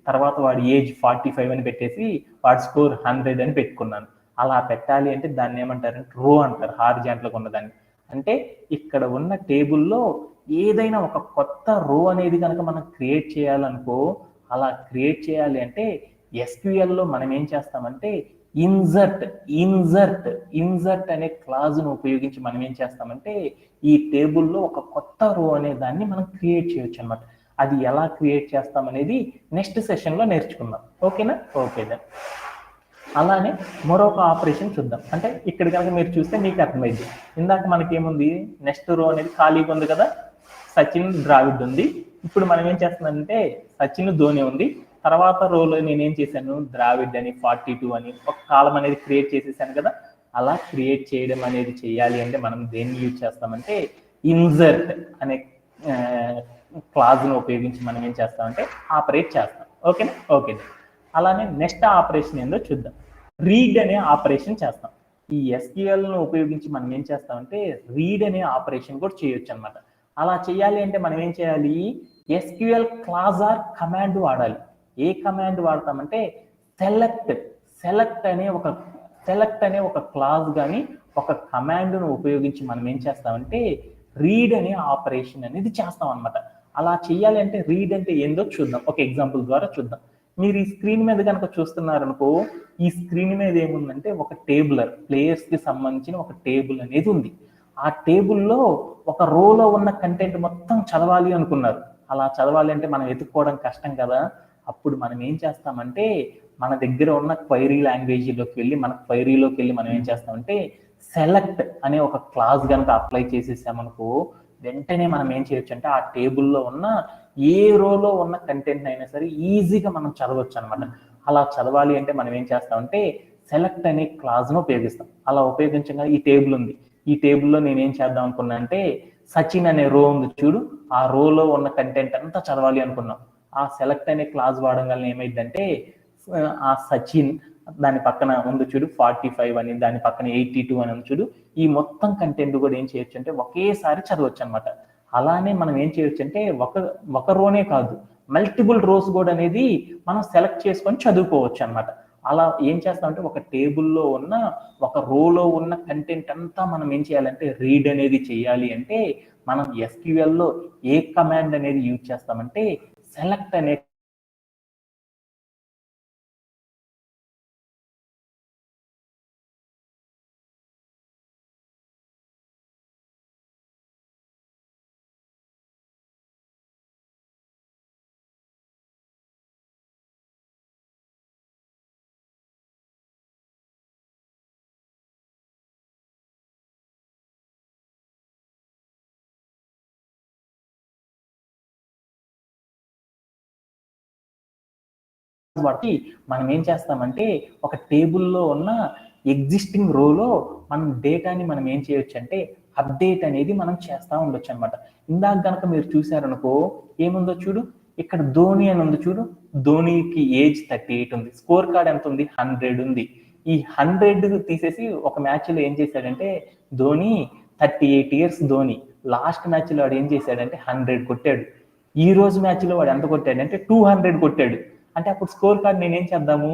తర్వాత వాడి ఏజ్ 45 అని పెట్టేసి వాడి స్కోర్ 100 అని పెట్టుకున్నాను. అలా పెట్టాలి అంటే దాన్ని ఏమంటారంటే రో అంటారు, హారిజాంటల్గా ఉన్నదాన్ని. అంటే ఇక్కడ ఉన్న టేబుల్లో ఏదైనా ఒక కొత్త రో అనేది కనుక మనం క్రియేట్ చేయాలనుకో, అలా క్రియేట్ చేయాలి అంటే ఎస్క్యూఎల్లో మనం ఏం చేస్తామంటే ఇన్సర్ట్ అనే క్లాజ్ను ఉపయోగించి మనం ఏం చేస్తామంటే ఈ టేబుల్లో ఒక కొత్త రో అనే దాన్ని మనం క్రియేట్ చేయొచ్చు అనమాట. అది ఎలా క్రియేట్ చేస్తాం అనేది నెక్స్ట్ సెషన్లో నేర్చుకుందాం. ఓకేనా? Okay then. అలానే మరొక ఆపరేషన్ చూద్దాం. అంటే ఇక్కడ కనుక మీరు చూస్తే మీకు అర్థమైంది. ఇందాక మనకి ఏముంది, నెక్స్ట్ రో అనేది ఖాళీగా ఉంది కదా, సచిన్ ద్రావిడ్ ఉంది. ఇప్పుడు మనం ఏం చేస్తున్నామంటే సచిన్ ధోని ఉంది. తర్వాత రోలో నేనేం చేశాను, ద్రావిడ్ అని 42 అని ఒక కాలం అనేది క్రియేట్ చేసేసాను కదా. అలా క్రియేట్ చేయడం అనేది చేయాలి అంటే మనం దేన్ని యూజ్ చేస్తామంటే ఇన్సర్ట్ అనే క్లాజ్ను ఉపయోగించి మనం ఏం చేస్తామంటే ఆపరేట్ చేస్తాం. ఓకేనా? ఓకే. అలానే నెక్స్ట్ ఆపరేషన్ ఏందో చూద్దాం. రీడ్ అనే ఆపరేషన్ చేస్తాం. ఈ ఎస్క్యూఎల్ను ఉపయోగించి మనం ఏం చేస్తామంటే రీడ్ అనే ఆపరేషన్ కూడా చేయొచ్చు అనమాట. అలా చేయాలి అంటే మనం ఏం చేయాలి, ఎస్క్యూఎల్ క్లాజ్ ఆర్ కమాండ్ వాడాలి. ఏ కమాండ్ వాడతామంటే సెలెక్ట్ అనే ఒక క్లాజ్ కానీ ఒక కమాండ్ను ఉపయోగించి మనం ఏం చేస్తామంటే రీడ్ అనే ఆపరేషన్ అనేది చేస్తాం అనమాట. అలా చేయాలి అంటే రీడ్ అంటే ఏందో చూద్దాం, ఒక ఎగ్జాంపుల్ ద్వారా చూద్దాం. మీరు ఈ స్క్రీన్ మీద కనుక చూస్తున్నారనుకో, ఈ స్క్రీన్ మీద ఏముందంటే ఒక టేబులర్, ప్లేయర్స్ కి సంబంధించిన ఒక టేబుల్ అనేది ఉంది. ఆ టేబుల్లో ఒక రోలో ఉన్న కంటెంట్ మొత్తం చదవాలి అనుకున్నారు. అలా చదవాలి అంటే మనం వెతుక్కోవడం కష్టం కదా. అప్పుడు మనం ఏం చేస్తామంటే మన దగ్గర ఉన్న క్వైరీ లాంగ్వేజ్లోకి వెళ్ళి మనం ఏం చేస్తామంటే సెలెక్ట్ అనే ఒక క్లాజ్ కనుక అప్లై చేసేసామనుకో, వెంటనే మనం ఏం చేయొచ్చు అంటే ఆ టేబుల్లో ఉన్న ఏ రోలో ఉన్న కంటెంట్ అయినా సరే ఈజీగా మనం చదవచ్చు అనమాట. అలా చదవాలి అంటే మనం ఏం చేస్తామంటే సెలెక్ట్ అనే క్లాజ్ను ఉపయోగిస్తాం. అలా ఉపయోగించగా ఈ టేబుల్ ఉంది, ఈ టేబుల్లో నేనేం చేద్దాం అనుకున్నా అంటే సచిన్ అనే రో ఉంది చూడు, ఆ రోలో ఉన్న కంటెంట్ అంతా చదవాలి అనుకున్నాం. ఆ సెలెక్ట్ అనే క్లాజ్ వాడడం వల్ల ఏమైందంటే ఆ సచిన్ దాని పక్కన ఉంది చూడు 45 అని, దాని పక్కన 82 అని ఉంది చూడు, ఈ మొత్తం కంటెంట్ కూడా ఏం చేయొచ్చు అంటే ఒకేసారి చదవచ్చు అనమాట. అలానే మనం ఏం చేయొచ్చు అంటే ఒక రోనే కాదు, మల్టిపుల్ రోస్ కూడా అనేది మనం సెలెక్ట్ చేసుకొని చదువుకోవచ్చు అనమాట. అలా ఏం చేస్తామంటే ఒక టేబుల్లో ఉన్న ఒక రోలో ఉన్న కంటెంట్ అంతా మనం ఏం చేయాలంటే రీడ్ అనేది చేయాలి అంటే మనం ఎస్క్యూఎల్లో ఏ కమాండ్ అనేది యూజ్ చేస్తామంటే సెలెక్ట్ అనే వాటి మనం ఏం చేస్తామంటే ఒక టేబుల్లో ఉన్న ఎగ్జిస్టింగ్ రోలో మనం డేటాని మనం ఏం చేయొచ్చు అంటే అప్డేట్ అనేది మనం చేస్తూ ఉండొచ్చు అనమాట. ఇందాక కనుక మీరు చూసారనుకో ఏముందో చూడు, ఇక్కడ ధోని అని ఉంది చూడు, ధోనికి ఏజ్ 38 ఉంది, స్కోర్ కార్డ్ ఎంత ఉంది 100 ఉంది. ఈ 100 తీసేసి ఒక మ్యాచ్లో ఏం చేశాడంటే ధోని 38 ఇయర్స్ ధోని లాస్ట్ మ్యాచ్లో వాడు ఏం చేశాడంటే 100 కొట్టాడు. ఈ రోజు మ్యాచ్లో వాడు ఎంత కొట్టాడంటే 200 కొట్టాడు. అంటే అప్పుడు స్కోర్ కార్డ్ నేనేం చేద్దాము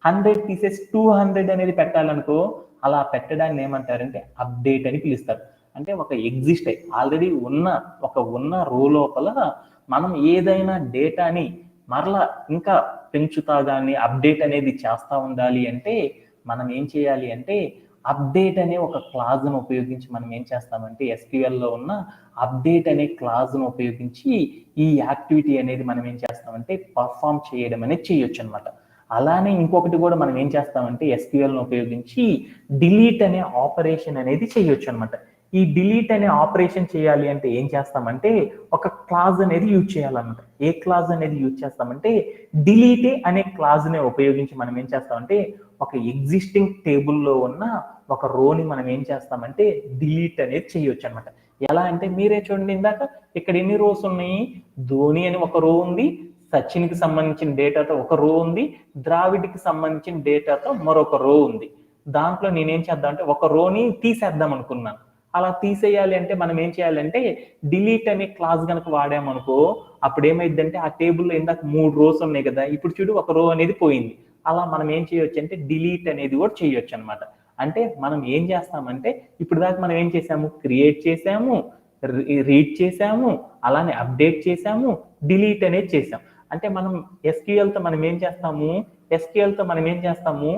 100 తీసేసి 200 అనేది పెట్టాలనుకో, అలా పెట్టడాన్ని ఏమంటారంటే అప్డేట్ అని పిలుస్తారు. అంటే ఒక ఎగ్జిస్ట్ ఆల్రెడీ ఉన్న రో లోపల మనం ఏదైనా డేటాని మరలా ఇంకా పెంచుతా కానీ అప్డేట్ అనేది చేస్తూ ఉండాలి అంటే మనం ఏం చేయాలి అంటే అప్డేట్ అనే ఒక క్లాజ్ను ఉపయోగించి మనం ఏం చేస్తామంటే ఎస్క్యూఎల్లో ఉన్న అప్డేట్ అనే క్లాజ్ను ఉపయోగించి ఈ యాక్టివిటీ అనేది మనం ఏం చేస్తామంటే పర్ఫామ్ చేయడం అనేది చేయొచ్చు అనమాట. అలానే ఇంకొకటి కూడా మనం ఏం చేస్తామంటే ఎస్క్యూఎల్ను ఉపయోగించి డిలీట్ అనే ఆపరేషన్ అనేది చేయొచ్చు అనమాట. ఈ డిలీట్ అనే ఆపరేషన్ చేయాలి అంటే ఏం చేస్తామంటే ఒక క్లాజ్ అనేది యూజ్ చేయాలన్నమాట. ఏ క్లాజ్ అనేది యూజ్ చేస్తామంటే డిలీట్ అనే క్లాజ్ని ఉపయోగించి మనం ఏం చేస్తామంటే ఒక ఎగ్జిస్టింగ్ టేబుల్లో ఉన్న ఒక రోని మనం ఏం చేస్తామంటే డిలీట్ అనేది చేయొచ్చు అనమాట. ఎలా అంటే మీరే చూడండి, ఇందాక ఇక్కడ ఎన్ని రోస్ ఉన్నాయి, ధోని అని ఒక రో ఉంది, సచిన్ కి సంబంధించిన డేటాతో ఒక రో ఉంది, ద్రావిడ్కి సంబంధించిన డేటాతో మరొక రో ఉంది. దాంట్లో నేనేం చేద్దాం అంటే ఒక రోని తీసేద్దాం అనుకున్నాను. అలా తీసేయాలి అంటే మనం ఏం చేయాలంటే డిలీట్ అనే క్లాస్ కనుక వాడామనుకో అప్పుడు ఏమైందంటే ఆ టేబుల్లో ఇందాక 3 రోస్ ఉన్నాయి కదా, ఇప్పుడు చూడు ఒక రో అనేది పోయింది. అలా మనం ఏం చేయొచ్చు అంటే డిలీట్ అనేది కూడా చేయొచ్చు అనమాట. అంటే మనం ఏం చేస్తామంటే ఇప్పుడు దాకా మనం ఏం చేసాము, క్రియేట్ చేసాము, రీడ్ చేసాము, అలానే అప్డేట్ చేసాము, డిలీట్ అనేది చేసాం. అంటే మనం ఎస్క్యూఎల్తో మనం ఏం చేస్తాము, ఎస్క్యూఎల్తో మనం ఏం చేస్తాము,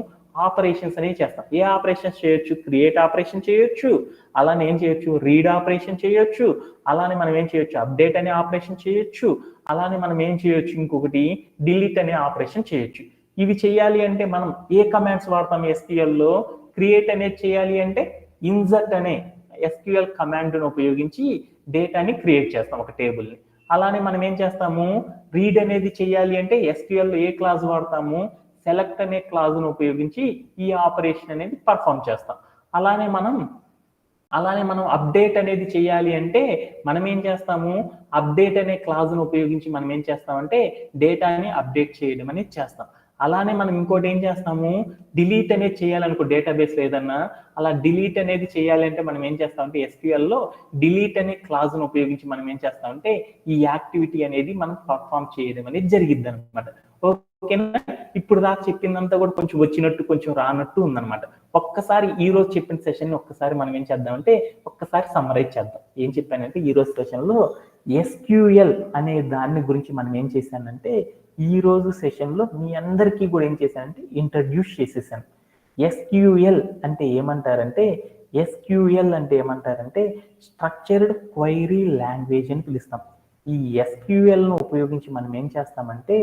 ఆపరేషన్స్ అనేవి చేస్తాం. ఏ ఆపరేషన్స్ చేయొచ్చు, క్రియేట్ ఆపరేషన్ చేయొచ్చు, అలానే ఏం చేయొచ్చు, రీడ్ ఆపరేషన్ చేయొచ్చు, అలానే మనం ఏం చేయొచ్చు, అప్డేట్ అనే ఆపరేషన్ చేయొచ్చు, అలానే మనం ఏం చేయొచ్చు, ఇంకొకటి డిలీట్ అనే ఆపరేషన్ చేయొచ్చు. ఇవి చేయాలి అంటే మనం ఏ కమాండ్స్ వాడతాం ఎస్క్యూఎల్లో, క్రియేట్ అనేది చేయాలి అంటే ఇన్సర్ట్ అనే ఎస్క్యూఎల్ కమాండ్ను ఉపయోగించి డేటాని క్రియేట్ చేస్తాం ఒక టేబుల్ని. అలానే మనం ఏం చేస్తాము, రీడ్ అనేది చేయాలి అంటే ఎస్క్యూఎల్లో ఏ క్లాస్ వాడతాము, సెలెక్ట్ అనే క్లాజ్ను ఉపయోగించి ఈ ఆపరేషన్ అనేది పర్ఫామ్ చేస్తాం. అలానే మనం అప్డేట్ అనేది చేయాలి అంటే మనం ఏం చేస్తాము, అప్డేట్ అనే క్లాజ్ను ఉపయోగించి మనం ఏం చేస్తామంటే డేటాని అప్డేట్ చేయడం అనేది చేస్తాం. అలానే మనం ఇంకోటి ఏం చేస్తాము, డిలీట్ అనేది చేయాలనుకో డేటాబేస్ ఏదన్నా, అలా డిలీట్ అనేది చేయాలి అంటే మనం ఏం చేస్తామంటే ఎస్క్యూఎల్లో డిలీట్ అనే క్లాజ్ను ఉపయోగించి మనం ఏం చేస్తామంటే ఈ యాక్టివిటీ అనేది మనం పర్ఫామ్ చేయడం అనేది జరిగిద్ది అనమాట. ఓకేనా? ఇప్పుడు దాకా చెప్పిందంతా కూడా కొంచెం వచ్చినట్టు కొంచెం రానట్టు ఉందన్నమాట. ఒక్కసారి ఈ రోజు చెప్పిన సెషన్ ఒక్కసారి మనం ఏం చేద్దామంటే ఒక్కసారి సమ్మరైజ్ చేద్దాం. ఏం చెప్పానంటే ఈ రోజు సెషన్లో ఎస్క్యూఎల్ అనే దాని గురించి మనం ఏం చేశానంటే ఈ రోజు సెషన్లో మీ అందరికీ కూడా ఏం చేశానంటే ఇంట్రడ్యూస్ చేసేసాను. ఎస్క్యూఎల్ అంటే ఏమంటారంటే స్ట్రక్చర్డ్ క్వైరీ లాంగ్వేజ్ అని పిలుస్తాం. ఈ ఎస్క్యూఎల్ను ఉపయోగించి మనం ఏం చేస్తామంటే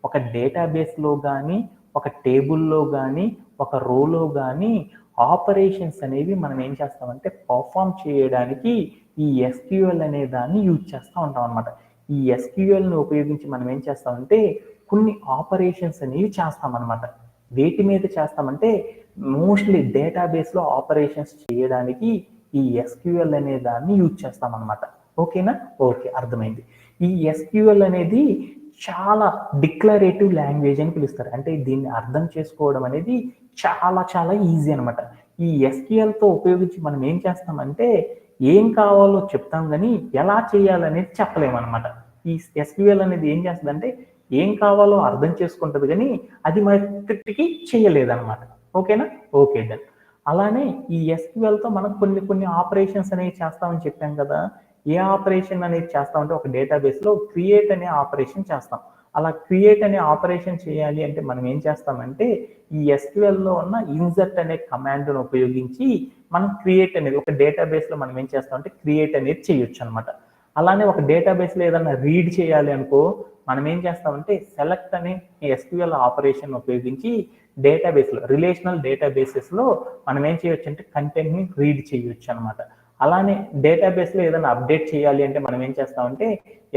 ఒక డేటాబేస్లో కానీ, ఒక టేబుల్లో కానీ, ఒక రోలో కానీ ఆపరేషన్స్ అనేవి మనం ఏం చేస్తామంటే పర్ఫామ్ చేయడానికి ఈ ఎస్క్యూఎల్ అనే దాన్ని యూజ్ చేస్తూ ఉంటాం అనమాట. ఈ ఎస్క్యూఎల్ని ఉపయోగించి మనం ఏం చేస్తామంటే కొన్ని ఆపరేషన్స్ అనేవి చేస్తామన్నమాట. వేటి మీద చేస్తామంటే మోస్ట్లీ డేటాబేస్లో ఆపరేషన్స్ చేయడానికి ఈ ఎస్క్యూఎల్ అనే దాన్ని యూజ్ చేస్తామన్నమాట. ఓకేనా? ఓకే, అర్థమైంది. ఈ ఎస్క్యూఎల్ అనేది చాలా డిక్లరేటివ్ లాంగ్వేజ్ అని పిలుస్తారు. అంటే దీన్ని అర్థం చేసుకోవడం అనేది చాలా చాలా ఈజీ అనమాట. ఈ ఎస్క్యూఎల్తో ఉపయోగించి మనం ఏం చేస్తామంటే ఏం కావాలో చెప్తాం కానీ ఎలా చేయాలనేది చెప్పలేమన్నమాట. ఈ ఎస్క్యూఎల్ అనేది ఏం చేస్తుందంటే ఏం కావాలో అర్థం చేసుకుంటుంది కానీ అది మట్టికి చేయలేదన్నమాట. ఓకేనా? Okay done. అలానే ఈ ఎస్క్యూఎల్తో మనం కొన్ని ఆపరేషన్స్ అనేవి చేస్తామని చెప్పాం కదా. ఏ ఆపరేషన్ అనేది చేస్తామంటే ఒక డేటాబేస్లో క్రియేట్ అనే ఆపరేషన్ చేస్తాం. అలా క్రియేట్ అనే ఆపరేషన్ చేయాలి అంటే మనం ఏం చేస్తామంటే ఈ ఎస్క్యూఎల్లో ఉన్న ఇన్సర్ట్ అనే కమాండ్ను ఉపయోగించి మనం క్రియేట్ అనేది ఒక డేటాబేస్లో మనం ఏం చేస్తామంటే క్రియేట్ అనేది చేయొచ్చు అనమాట. అలానే ఒక డేటాబేస్లో ఏదన్నా రీడ్ చేయాలి అనుకో మనం ఏం చేస్తామంటే సెలెక్ట్ అనే ఎస్క్యూఎల్ ఆపరేషన్ ఉపయోగించి డేటాబేస్లో రిలేషనల్ డేటాబేసెస్లో మనం ఏం చేయొచ్చు అంటే కంటెంట్ని రీడ్ చేయొచ్చు అనమాట. అలానే డేటాబేస్లో ఏదైనా అప్డేట్ చేయాలి అంటే మనం ఏం చేస్తామంటే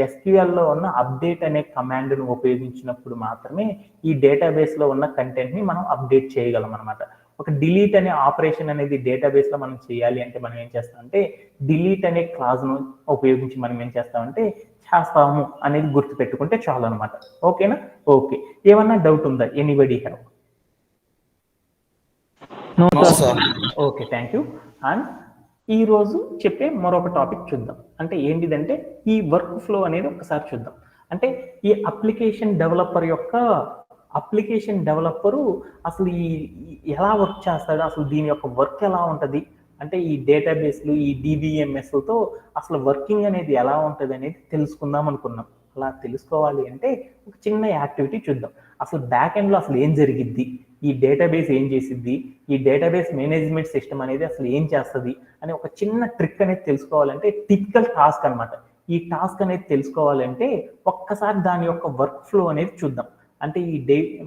ఎస్క్యూఎల్లో ఉన్న అప్డేట్ అనే కమాండ్ను ఉపయోగించినప్పుడు మాత్రమే ఈ డేటాబేస్లో ఉన్న కంటెంట్ని మనం అప్డేట్ చేయగలం అనమాట. ఒక డిలీట్ అనే ఆపరేషన్ అనేది డేటాబేస్లో మనం చేయాలి అంటే మనం ఏం చేస్తామంటే డిలీట్ అనే క్లాజ్ను ఉపయోగించి మనం ఏం చేస్తామంటే చేస్తాము అనేది గుర్తుపెట్టుకుంటే చాలు అనమాట. ఓకేనా? ఓకే. ఏమన్నా డౌట్ ఉందా? Anybody have? No sir. Okay, thank you. And ఈ రోజు చెప్పే మరొక టాపిక్ చూద్దాం. అంటే ఏంటిదంటే ఈ వర్క్ ఫ్లో అనేది ఒకసారి చూద్దాం. అంటే ఈ అప్లికేషన్ డెవలపరు అసలు ఎలా వర్క్ చేస్తాడు, అసలు దీని యొక్క వర్క్ ఎలా ఉంటుంది, అంటే ఈ డేటాబేస్లు ఈ డిబిఎంఎస్లతో అసలు వర్కింగ్ అనేది ఎలా ఉంటుంది అనేది తెలుసుకుందాం అనుకున్నాం. అలా తెలుసుకోవాలి అంటే ఒక చిన్న యాక్టివిటీ చూద్దాం. అసలు బ్యాక్ ఎండ్లో అసలు ఏం జరిగిద్ది, ఈ డేటాబేస్ ఏం చేసిద్ది, ఈ డేటాబేస్ మేనేజ్మెంట్ సిస్టమ్ అనేది అసలు ఏం చేస్తుంది అని ఒక చిన్న ట్రిక్ అనేది తెలుసుకోవాలంటే టిపికల్ టాస్క్ అనమాట. ఈ టాస్క్ అనేది తెలుసుకోవాలంటే ఒక్కసారి దాని యొక్క వర్క్ ఫ్లో అనేది చూద్దాం. అంటే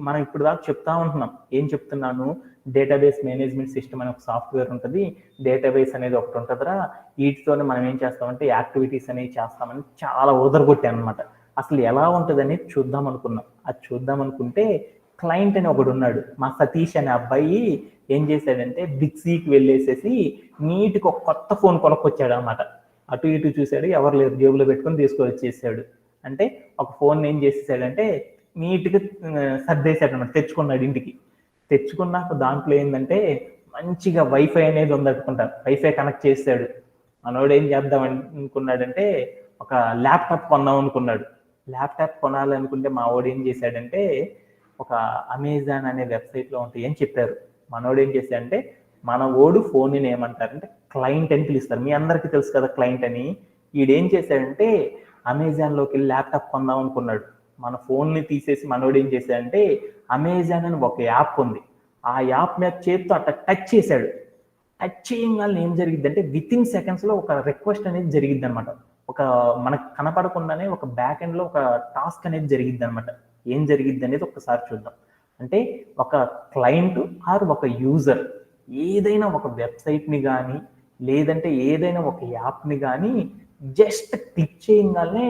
మనం ఇప్పుడు దాకా చెప్తా ఉంటున్నాం. ఏం చెప్తున్నాను, డేటాబేస్ మేనేజ్మెంట్ సిస్టమ్ అనే ఒక సాఫ్ట్వేర్ ఉంటుంది, డేటాబేస్ అనేది ఒకటి ఉంటుందిరా, వీటితోనే మనం ఏం చేస్తామంటే యాక్టివిటీస్ అనేవి చేస్తామని చాలా ఉదరగొట్టాను అనమాట. అసలు ఎలా ఉంటుంది అనేది చూద్దాం అనుకున్నాం. అది చూద్దాం అనుకుంటే క్లయింట్ అని ఒకడు ఉన్నాడు, మా సతీష్ అనే అబ్బాయి ఏం చేశాడంటే బిగ్సీకి వెళ్ళేసేసి నీట్గా ఒక కొత్త ఫోన్ కొనుక్కొచ్చాడు అనమాట. అటు ఇటు చూశాడు, ఎవరు లేరు, జేబులో పెట్టుకొని తీసుకొచ్చేసాడు. అంటే ఒక ఫోన్ ఏం చేసేసాడంటే నీట్గా సర్దేశాడు అనమాట, తెచ్చుకున్నాడు ఇంటికి. తెచ్చుకున్నాక దాంట్లో ఏంటంటే మంచిగా వైఫై అనేది ఉంది అనుకుంటా, వైఫై కనెక్ట్ చేశాడు. మనోడు ఏం చేద్దాం అనుకున్నాడంటే ఒక ల్యాప్టాప్ కొందాం అనుకున్నాడు. ల్యాప్టాప్ కొనాలనుకుంటే మా వాడు ఏం చేశాడంటే ఒక అమెజాన్ అనే వెబ్సైట్లో ఉంటాయి అని చెప్పారు. మనోడు ఏం చేశాడంటే మన ఓడు ఫోన్ని ఏమంటారంటే క్లయింట్ అని పిలుస్తారు. మీ అందరికీ తెలుసు కదా క్లయింట్ అని. ఈడేం చేశాడంటే అమెజాన్లోకి వెళ్ళి ల్యాప్టాప్ కొందాం అనుకున్నాడు. మన ఫోన్ని తీసేసి మనోడు ఏం చేశాడంటే అమెజాన్ అని ఒక యాప్ ఉంది, ఆ యాప్ మీద చేతితో అట్లా టచ్ చేశాడు. టచ్ చేయగానే ఏం జరిగిద్దంటే విత్ ఇన్ సెకండ్స్లో ఒక రిక్వెస్ట్ అనేది జరిగిద్ది అనమాట. ఒక మనకు కనపడకుండానే ఒక బ్యాక్ ఎండ్లో ఒక టాస్క్ అనేది జరిగిద్ది అనమాట. ఏం జరిగిద్ది అనేది ఒకసారి చూద్దాం. అంటే ఒక క్లయింట్ ఆర్ ఒక యూజర్ ఏదైనా ఒక వెబ్సైట్ని కానీ లేదంటే ఏదైనా ఒక యాప్ని కానీ జస్ట్ క్లిక్ చేయగానే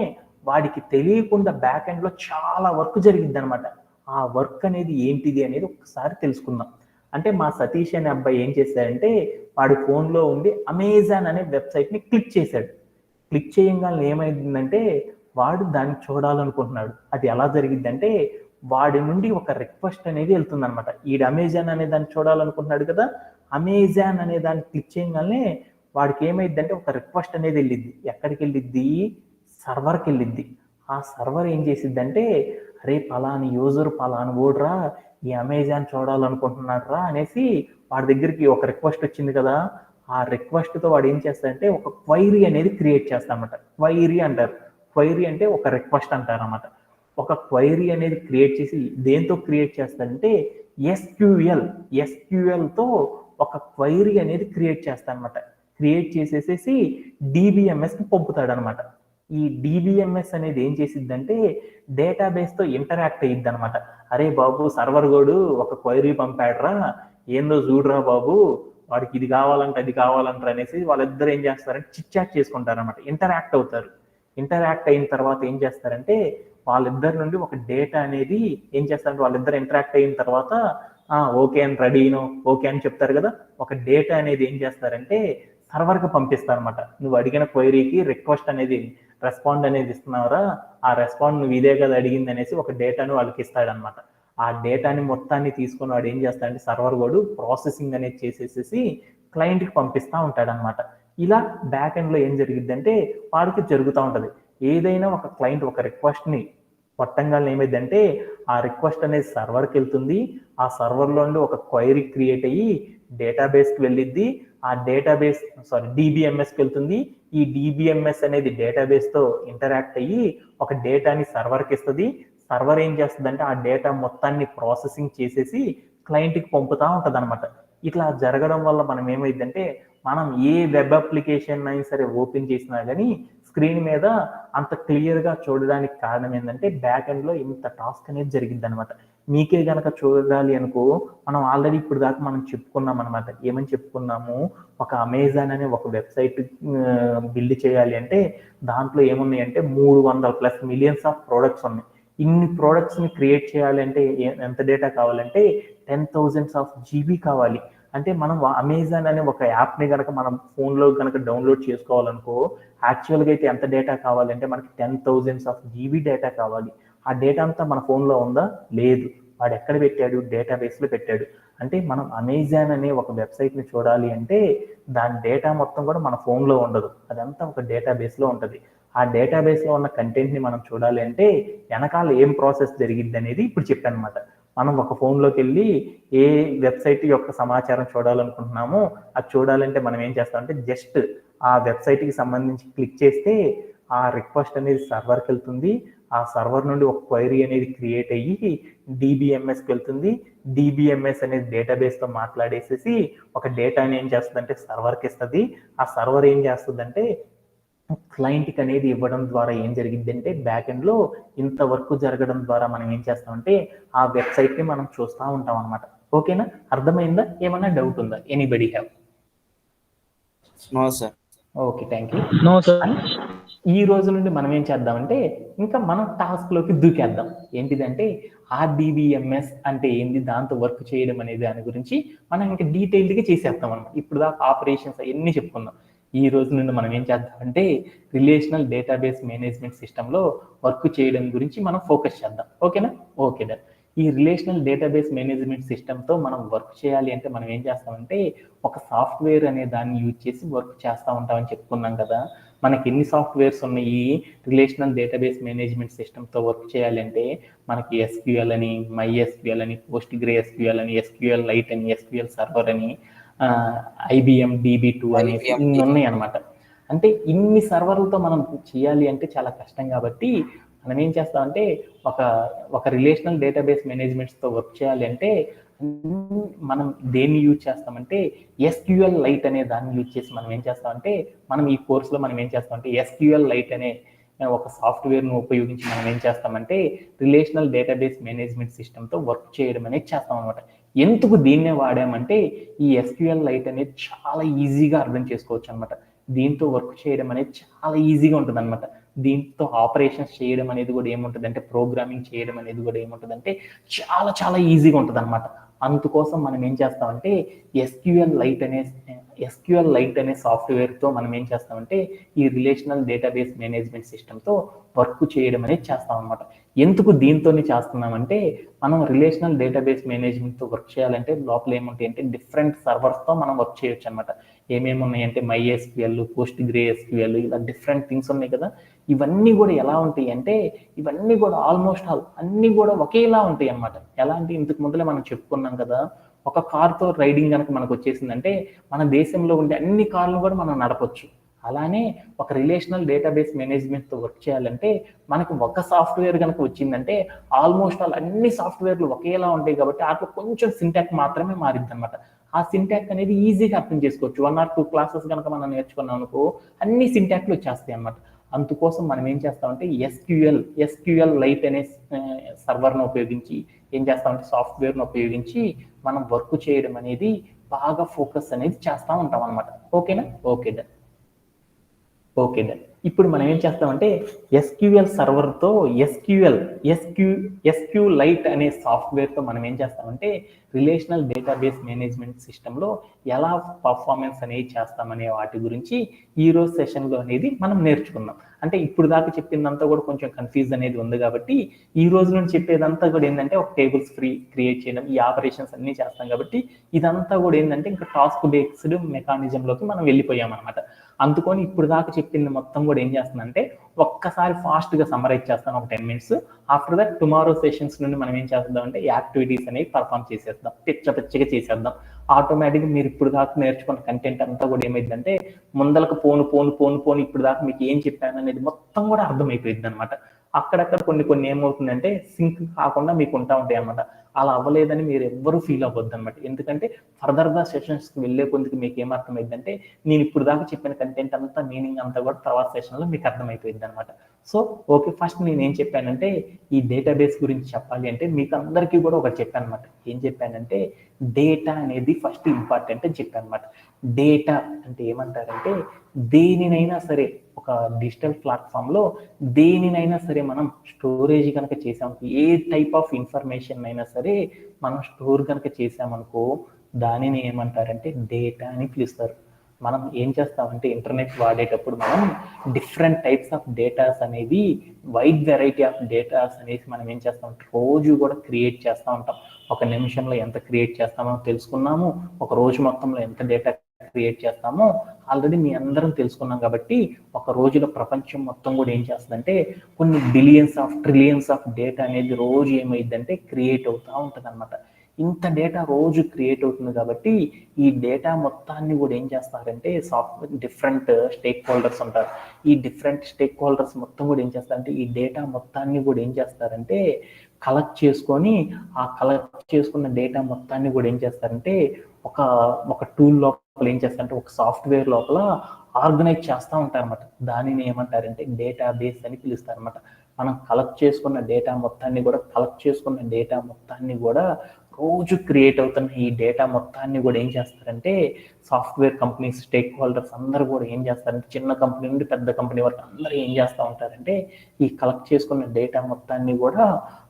వాడికి తెలియకుండా బ్యాక్ ఎండ్లో చాలా వర్క్ జరిగిద్ది అనమాట. ఆ వర్క్ అనేది ఏంటిది అనేది ఒకసారి తెలుసుకుందాం. అంటే మా సతీష్ అనే అబ్బాయి ఏం చేశాడంటే వాడి ఫోన్లో ఉండి అమెజాన్ అనే వెబ్సైట్ని క్లిక్ చేశాడు. క్లిక్ చేయగానే ఏమైందంటే వాడు దాన్ని చూడాలనుకుంటున్నాడు. అది ఎలా జరిగిద్దంటే వాడి నుండి ఒక రిక్వెస్ట్ అనేది వెళ్తుంది అనమాట. ఈడు అమెజాన్ అనే దాన్ని చూడాలనుకుంటున్నాడు కదా, అమెజాన్ అనే దాన్ని క్లిక్ చేయగానే వాడికి ఏమైందంటే ఒక రిక్వెస్ట్ అనేది వెళ్ళిద్ది. ఎక్కడికి వెళ్ళిద్ది? సర్వర్కి వెళ్ళిద్ది. ఆ సర్వర్ ఏం చేసిద్దంటే అరే పలాని యూజర్ పలాని ఓడరా ఈ అమెజాన్ చూడాలనుకుంటున్నాడు రా అనేసి వాడి దగ్గరికి ఒక రిక్వెస్ట్ వచ్చింది కదా, ఆ రిక్వెస్ట్తో వాడు ఏం చేస్తాడంటే ఒక క్వైరీ అనేది క్రియేట్ చేస్తాడనమాట. క్వైరీ అంటారు. క్వైరీ అంటే ఒక రిక్వెస్ట్ అంటారు అన్నమాట. ఒక క్వైరీ అనేది క్రియేట్ చేసి దేంతో క్రియేట్ చేస్తాడంటే ఎస్క్యూఎల్తో ఒక క్వైరీ అనేది క్రియేట్ చేస్తాడనమాట. క్రియేట్ చేసేసేసి డిబిఎంఎస్కి పంపుతాడు అనమాట. ఈ డిబిఎంఎస్ అనేది ఏం చేసిద్దంటే డేటాబేస్తో ఇంటరాక్ట్ అయ్యిద్ది అనమాట. అరే బాబు సర్వర్ గోడు ఒక క్వైరీ పంపాడురా, ఏందో చూడరా బాబు, వాడికి ఇది కావాలంటే అది కావాలంటారు అనేసి వాళ్ళిద్దరు ఏం చేస్తారంటే చిట్ చాట్ చేసుకుంటారు అనమాట. ఇంటరాక్ట్ అవుతారు. ఇంటరాక్ట్ అయిన తర్వాత ఏం చేస్తారంటే వాళ్ళిద్దరి నుండి ఒక డేటా అనేది ఏం చేస్తారంటే వాళ్ళిద్దరు ఇంటరాక్ట్ అయిన తర్వాత ఓకే అని రెడీనో ఓకే అని చెప్తారు కదా, ఒక డేటా అనేది ఏం చేస్తారంటే సర్వర్కి పంపిస్తారనమాట. నువ్వు అడిగిన క్వైరీకి రిక్వెస్ట్ అనేది రెస్పాండ్ అనేది ఇస్తున్నావురా, ఆ రెస్పాండ్ నువ్వు ఇదే కదా అడిగింది అనేసి ఒక డేటాను వాళ్ళకి ఇస్తాడనమాట. ఆ డేటాని మొత్తాన్ని తీసుకొని వాడు ఏం చేస్తాడంటే సర్వర్ వాడు ప్రాసెసింగ్ అనేది చేసేసేసి క్లయింట్కి పంపిస్తూ ఉంటాడనమాట. ఇలా బ్యాక్ ఎండ్లో ఏం జరిగిద్దంటే వాడికి జరుగుతూ ఉంటుంది. ఏదైనా ఒక క్లయింట్ ఒక రిక్వెస్ట్ని కొట్టంగానే ఏమైందంటే ఆ రిక్వెస్ట్ అనేది సర్వర్కి వెళ్తుంది. ఆ సర్వర్లో నుండి ఒక క్వైరీ క్రియేట్ అయ్యి డేటాబేస్కి వెళ్ళిద్ది. ఆ డేటాబేస్ డిబిఎంఎస్కి వెళ్తుంది. ఈ డిబిఎంఎస్ అనేది డేటాబేస్తో ఇంటరాక్ట్ అయ్యి ఒక డేటాని సర్వర్కి ఇస్తుంది. సర్వర్ ఏం చేస్తుందంటే ఆ డేటా మొత్తాన్ని ప్రాసెసింగ్ చేసేసి క్లయింట్కి పంపుతూ ఉంటుంది అనమాట. ఇట్లా జరగడం వల్ల మనం ఏమైందంటే మనం ఏ వెబ్ అప్లికేషన్ అయినా సరే ఓపెన్ చేసినా కానీ స్క్రీన్ మీద అంత క్లియర్గా చూడడానికి కారణం ఏంటంటే బ్యాక్ ఎండ్లో ఇంత టాస్క్ అనేది జరిగింది అనమాట. మీకే గనక చూడాలి అనుకో మనం ఆల్రెడీ ఇప్పుడు దాకా మనం చెప్పుకున్నాం అనమాట. ఏమని చెప్పుకున్నాము? ఒక అమెజాన్ అనే ఒక వెబ్సైట్ బిల్డ్ చేయాలి అంటే దాంట్లో ఏమున్నాయి అంటే 300+ మిలియన్స్ ఆఫ్ ప్రోడక్ట్స్ ఉన్నాయి. ఇన్ని ప్రోడక్ట్స్ని క్రియేట్ చేయాలి అంటే ఎంత డేటా కావాలంటే 10,000 GB కావాలి. అంటే మనం అమెజాన్ అనే ఒక యాప్ని కనుక మనం ఫోన్లో కనుక డౌన్లోడ్ చేసుకోవాలనుకో యాక్చువల్గా అయితే ఎంత డేటా కావాలంటే మనకి 10,000 GB డేటా కావాలి. ఆ డేటా అంతా మన ఫోన్లో ఉందా? లేదు. వాడు ఎక్కడ పెట్టాడు? డేటాబేస్లో పెట్టాడు. అంటే మనం అమెజాన్ అనే ఒక వెబ్సైట్ని చూడాలి అంటే దాని డేటా మొత్తం కూడా మన ఫోన్లో ఉండదు, అదంతా ఒక డేటాబేస్లో ఉంటుంది. ఆ డేటాబేస్లో ఉన్న కంటెంట్ని మనం చూడాలి అంటే వెనకాల ఏం ప్రాసెస్ జరిగిద్ది అనేది ఇప్పుడు చెప్పాను అనమాట. మనం ఒక ఫోన్లోకి వెళ్ళి ఏ వెబ్సైట్ యొక్క సమాచారం చూడాలనుకుంటున్నామో అది చూడాలంటే మనం ఏం చేస్తామంటే జస్ట్ ఆ వెబ్సైట్కి సంబంధించి క్లిక్ చేస్తే ఆ రిక్వెస్ట్ అనేది సర్వర్కి వెళ్తుంది. ఆ సర్వర్ నుండి ఒక క్వైరీ అనేది క్రియేట్ అయ్యి డిబిఎంఎస్కి వెళ్తుంది. డిబిఎంఎస్ అనేది డేటాబేస్తో మాట్లాడేసేసి ఒక డేటాని ఏం చేస్తుందంటే సర్వర్కి ఇస్తుంది. ఆ సర్వర్ ఏం చేస్తుందంటే క్లయింట్కి అనేది ఇవ్వడం ద్వారా ఏం జరిగింది అంటే బ్యాక్ ఎండ్లో ఇంత వర్క్ జరగడం ద్వారా మనం ఏం చేస్తామంటే ఆ వెబ్సైట్ని మనం చూస్తూ ఉంటాం అనమాట. ఓకేనా? అర్థమైందా? ఏమన్నా డౌట్ ఉందా? Anybody have? No sir. Okay, thank you. No sir. ఈ రోజు నుండి మనం ఏం చేద్దామంటే ఇంకా మనం టాస్క్లోకి దూకేద్దాం. ఏంటిదంటే ఆర్డిబిఎంఎస్ అంటే ఏంది, దాంతో వర్క్ చేయడం అనేది దాని గురించి మనం ఇంకా డీటెయిల్డ్గా చేసేస్తాం అనమాట. ఇప్పుడు దాకా ఆపరేషన్స్ అవన్నీ చెప్పుకుందాం. ఈ రోజు నుండి మనం ఏం చేద్దామంటే రిలేషనల్ డేటాబేస్ మేనేజ్మెంట్ సిస్టంలో వర్క్ చేయడం గురించి మనం ఫోకస్ చేద్దాం. ఓకేనా? Okay done. ఈ రిలేషనల్ డేటాబేస్ మేనేజ్మెంట్ సిస్టమ్తో మనం వర్క్ చేయాలి అంటే మనం ఏం చేస్తామంటే ఒక సాఫ్ట్వేర్ అనే దాన్ని యూజ్ చేసి వర్క్ చేస్తూ ఉంటామని చెప్పుకున్నాం కదా. మనకి ఎన్ని సాఫ్ట్వేర్స్ ఉన్నాయి రిలేషనల్ డేటాబేస్ మేనేజ్మెంట్ సిస్టమ్తో వర్క్ చేయాలి అంటే? మనకి ఎస్క్యూఎల్ అని, MySQL అని, PostgreSQL అని, SQL లైట్ అని, SQL సర్వర్ అని, IBM DB2 అని ఇన్ని ఉన్నాయి అనమాట. అంటే ఇన్ని సర్వర్లతో మనం చేయాలి అంటే చాలా కష్టం కాబట్టి మనం ఏం చేస్తామంటే ఒక రిలేషనల్ డేటాబేస్ మేనేజ్మెంట్స్తో వర్క్ చేయాలి అంటే మనం దేన్ని యూజ్ చేస్తామంటే SQL లైట్ అనే దాన్ని యూజ్ చేసి మనం ఏం చేస్తామంటే మనం ఈ కోర్సులో మనం ఏం చేస్తామంటే SQL లైట్ అనే ఒక సాఫ్ట్వేర్ను ఉపయోగించి మనం ఏం చేస్తామంటే రిలేషనల్ డేటాబేస్ మేనేజ్మెంట్ సిస్టమ్తో వర్క్ చేయడం అనేది చేస్తాం అనమాట. ఎందుకు దీన్నే వాడామంటే ఈ SQL లైట్ అనేది చాలా ఈజీగా అర్థం చేసుకోవచ్చు అనమాట. దీంతో వర్క్ చేయడం అనేది చాలా ఈజీగా ఉంటుంది అనమాట. దీంతో ఆపరేషన్స్ చేయడం అనేది కూడా ఏముంటుంది అంటే ప్రోగ్రామింగ్ చేయడం అనేది కూడా ఏముంటుంది అంటే చాలా చాలా ఈజీగా ఉంటుంది అనమాట. అందుకోసం మనం ఏం చేస్తామంటే SQL లైట్ అనే సాఫ్ట్వేర్తో మనం ఏం చేస్తామంటే ఈ రిలేషనల్ డేటాబేస్ మేనేజ్మెంట్ సిస్టమ్తో వర్క్ చేయడం అనేది చేస్తాం అనమాట. ఎందుకు దీంతోనే చేస్తున్నామంటే మనం రిలేషనల్ డేటాబేస్ మేనేజ్మెంట్తో వర్క్ చేయాలంటే లోపల ఏముంటాయి అంటే డిఫరెంట్ సర్వర్స్తో మనం వర్క్ చేయొచ్చు అనమాట. ఏమేమి ఉన్నాయంటే MySQL, PostgreSQL, ఇలా డిఫరెంట్ థింగ్స్ ఉన్నాయి కదా. ఇవన్నీ కూడా ఎలా ఉంటాయి అంటే ఇవన్నీ కూడా ఆల్మోస్ట్ అన్నీ కూడా ఒకేలా ఉంటాయి అన్నమాట. ఎలా అంటే ఇంతకు ముందులే మనం చెప్పుకున్నాం కదా, ఒక కార్తో రైడింగ్ కనుక మనకు వచ్చేసిందంటే మన దేశంలో ఉండే అన్ని కార్లు కూడా మనం నడపొచ్చు. అలానే ఒక రిలేషనల్ డేటాబేస్ మేనేజ్మెంట్తో వర్క్ చేయాలంటే మనకి ఒక సాఫ్ట్వేర్ కనుక వచ్చిందంటే ఆల్మోస్ట్ అన్ని సాఫ్ట్వేర్లు ఒకేలా ఉంటాయి కాబట్టి వాటిలో కొంచెం సింటాక్ మాత్రమే మారిద్ది అనమాట. ఆ సింటాక్ అనేది ఈజీగా అర్థం చేసుకోవచ్చు. 1 or 2 క్లాసెస్ కనుక మనం నేర్చుకున్నాం అనుకో అన్ని సింటాక్లు వచ్చేస్తాయి అనమాట. అందుకోసం మనం ఏం చేస్తామంటే SQL లైట్ అనే సర్వర్ను ఉపయోగించి ఏం చేస్తామంటే సాఫ్ట్వేర్ను ఉపయోగించి మనం వర్క్ చేయడం అనేది బాగా ఫోకస్ అనేది చేస్తూ ఉంటాం అనమాట. ఓకేనా? Okay done. ఇప్పుడు మనం ఏం చేస్తామంటే SQL సర్వర్తో SQ లైట్ అనే సాఫ్ట్వేర్తో మనం ఏం చేస్తామంటే రిలేషనల్ డేటాబేస్ మేనేజ్మెంట్ సిస్టంలో ఎలా పర్ఫార్మెన్స్ అనేది చేస్తామనే వాటి గురించి ఈరోజు సెషన్లో అనేది మనం నేర్చుకుందాం. అంటే ఇప్పుడు దాకా చెప్పిందంతా కూడా కొంచెం కన్ఫ్యూజ్ అనేది ఉంది కాబట్టి ఈ రోజు నుంచి చెప్పేదంతా కూడా ఏంటంటే ఒక టేబుల్స్ క్రియేట్ చేయడం, ఈ ఆపరేషన్స్ అన్నీ చేస్తాం కాబట్టి ఇదంతా కూడా ఏంటంటే ఇంకా టాస్క్ బేస్డ్ మెకానిజంలోకి మనం వెళ్ళిపోయాం అనమాట. అందుకొని ఇప్పుడు దాకా చెప్పింది మొత్తం కూడా ఏం చేస్తుందంటే ఒక్కసారి ఫాస్ట్గా సమరైజ్ చేస్తాను ఒక 10 minutes. After that tomorrow sessions నుండి మనం ఏం చేద్దాం అంటే యాక్టివిటీస్ అనేవి పర్ఫామ్ చేసేద్దాం, పిచ్చగా చేసేద్దాం. ఆటోమేటిక్గా మీరు ఇప్పుడు దాకా నేర్చుకున్న కంటెంట్ అంతా కూడా ఏమైందంటే ముందలకు పోను ఇప్పుడు దాకా మీకు ఏం చెప్పాను అనేది మొత్తం కూడా అర్థమైపోయింది అనమాట. అక్కడక్కడ కొన్ని ఏమవుతుందంటే సింక్ కాకుండా మీకు ఉంటా ఉంటాయి అనమాట. అలా అవ్వలేదని మీరు ఎవ్వరూ ఫీల్ అవ్వద్దు అనమాట. ఎందుకంటే ఫర్దర్గా సెషన్స్కి వెళ్ళే కొద్దికి మీకు ఏమర్థమైందంటే నేను ఇప్పుడు దాకా చెప్పిన కంటెంట్ అంతా మీనింగ్ అంతా కూడా తర్వాత సెషన్లో మీకు అర్థమైపోయింది అనమాట. సో ఓకే, ఫస్ట్ నేను ఏం చెప్పానంటే ఈ డేటాబేస్ గురించి చెప్పాలి అంటే మీకు అందరికీ కూడా ఒకటి చెప్పాను అనమాట. ఏం చెప్పానంటే డేటా అనేది ఫస్ట్ ఇంపార్టెంట్ అని చెప్పాను అనమాట. డేటా అంటే ఏమంటారంటే దేనినైనా సరే ఒక డిజిటల్ ప్లాట్ఫామ్లో దేనినైనా సరే మనం స్టోరేజ్ కనుక చేసాం, ఏ టైప్ ఆఫ్ ఇన్ఫర్మేషన్ అయినా సరే మనం స్టోర్ కనుక చేసామనుకో దానిని ఏమంటారంటే డేటా అని పిలుస్తారు. మనం ఏం చేస్తామంటే ఇంటర్నెట్ వాడేటప్పుడు మనం డిఫరెంట్ టైప్స్ ఆఫ్ డేటాస్ అనేది వైడ్ వెరైటీ ఆఫ్ డేటాస్ అనేసి మనం ఏం చేస్తాం రోజు కూడా క్రియేట్ చేస్తూ ఉంటాం. ఒక నిమిషంలో ఎంత క్రియేట్ చేస్తామో తెలుసుకున్నాము, ఒక రోజు మొత్తంలో ఎంత డేటా క్రియేట్ చేస్తామో ఆల్రెడీ మీ అందరం తెలుసుకున్నాం. కాబట్టి ఒక రోజులో ప్రపంచం మొత్తం కూడా ఏం చేస్తుందంటే కొన్ని ట్రిలియన్స్ ఆఫ్ డేటా అనేది రోజు ఏమైందంటే క్రియేట్ అవుతూ ఉంటుంది అనమాట. ఇంత డేటా రోజు క్రియేట్ అవుతుంది కాబట్టి ఈ డేటా మొత్తాన్ని కూడా ఏం చేస్తారంటే సాఫ్ట్వేర్ డిఫరెంట్ స్టేక్ హోల్డర్స్ ఉంటారు. ఈ డిఫరెంట్ స్టేక్ హోల్డర్స్ మొత్తం కూడా ఏం చేస్తారంటే ఈ డేటా మొత్తాన్ని కూడా ఏం చేస్తారంటే కలెక్ట్ చేసుకొని ఆ కలెక్ట్ చేసుకున్న డేటా మొత్తాన్ని కూడా ఏం చేస్తారంటే ఒక టూల్ లోపల ఏం చేస్తారంటే ఒక సాఫ్ట్వేర్ లోపల ఆర్గనైజ్ చేస్తూ ఉంటారు అనమాట. దానిని ఏమంటారంటే డేటాబేస్ అని పిలుస్తారు అనమాట. మనం కలెక్ట్ చేసుకున్న డేటా మొత్తాన్ని కూడా రోజు క్రియేట్ అవుతున్న ఈ డేటా మొత్తాన్ని కూడా ఏం చేస్తారంటే సాఫ్ట్వేర్ కంపెనీస్ స్టేక్ హోల్డర్స్ అందరూ కూడా ఏం చేస్తారంటే చిన్న కంపెనీ నుండి పెద్ద కంపెనీ వరకు అందరూ ఏం చేస్తూ ఉంటారంటే ఈ కలెక్ట్ చేసుకున్న డేటా మొత్తాన్ని కూడా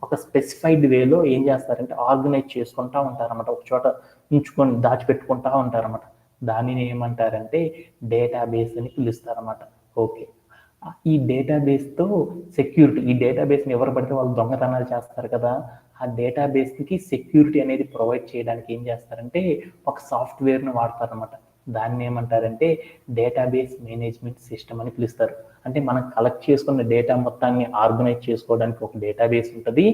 ఒక స్పెసిఫైడ్ వేలో ఏం చేస్తారంటే ఆర్గనైజ్ చేసుకుంటూ ఉంటారన్నమాట. ఒక చోట ఉంచుకొని దాచిపెట్టుకుంటూ ఉంటారన్నమాట. దానిని ఏమంటారంటే డేటాబేస్ అని పిలుస్తారన్నమాట. ఓకే, ఈ డేటాబేస్తో సెక్యూరిటీ, ఈ డేటాబేస్ని ఎవరు పడితే వాళ్ళు దొంగతనాలు చేస్తారు కదా, ఆ డేటాబేస్కి సెక్యూరిటీ అనేది ప్రొవైడ్ చేయడానికి ఏం చేస్తారంటే ఒక సాఫ్ట్వేర్ను వాడతారనమాట. దాన్ని ఏమంటారంటే డేటాబేస్ మేనేజ్మెంట్ సిస్టమ్ అని పిలుస్తారు. అంటే మనం కలెక్ట్ చేసుకున్న డేటా మొత్తాన్ని ఆర్గనైజ్ చేసుకోవడానికి ఒక డేటాబేస్ ఉంటుంది.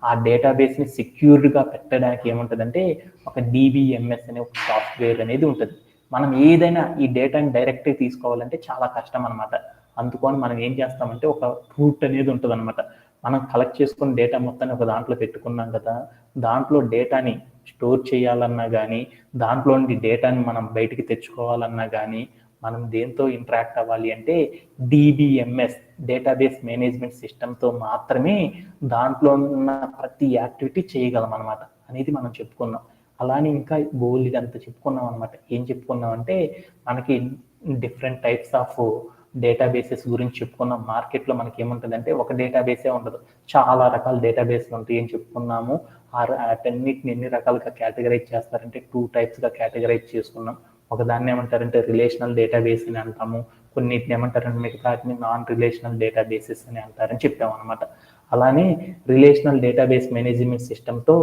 ఆ డేటాబేస్ని సెక్యూర్డ్గా పెట్టడానికి ఏముంటుందంటే ఒక DBMS అనే ఒక సాఫ్ట్వేర్ అనేది ఉంటుంది. మనం ఏదైనా ఈ డేటాని డైరెక్ట్గా తీసుకోవాలంటే చాలా కష్టం అనమాట. అందుకని మనం ఏం చేస్తామంటే ఒక రూట్ అనేది ఉంటుంది అనమాట. మనం కలెక్ట్ చేసుకున్న డేటా మొత్తాన్ని ఒక దాంట్లో పెట్టుకున్నాం కదా, దాంట్లో డేటాని స్టోర్ చేయాలన్నా కానీ, దాంట్లో నుండి డేటాని మనం బయటికి తెచ్చుకోవాలన్నా కానీ, మనం దేంతో ఇంటరాక్ట్ అవ్వాలి అంటే DBMS డేటాబేస్ మేనేజ్మెంట్ సిస్టమ్తో మాత్రమే దాంట్లో ఉన్న ప్రతి యాక్టివిటీ చేయగలం అనమాట అనేది మనం చెప్పుకున్నాం. అలానే ఇంకా గోల్ ఇదంతా చెప్పుకున్నాం అనమాట. ఏం చెప్పుకున్నాం అంటే మనకి డిఫరెంట్ టైప్స్ ఆఫ్ డేటాబేసెస్ గురించి చెప్పుకున్నాం. మార్కెట్లో మనకి ఏముంటుందంటే ఒక డేటాబేసే ఉండదు, చాలా రకాల డేటాబేస్లు ఉంటాయి అని చెప్పుకున్నాము. వాటన్నిటిని ఎన్ని రకాలుగా కేటగరైజ్ చేస్తారంటే 2 టైప్స్గా కేటగరైజ్ చేసుకున్నాం. ఒకదాన్ని ఏమంటారంటే రిలేషనల్ డేటాబేస్ అని అంటాము, కొన్నిటిని ఏమంటారంటే మిగతాటిని నాన్ రిలేషనల్ డేటాబేసెస్ అని అంటారని చెప్పాము అనమాట. అలానే రిలేషనల్ డేటాబేస్ మేనేజ్మెంట్ సిస్టమ్తో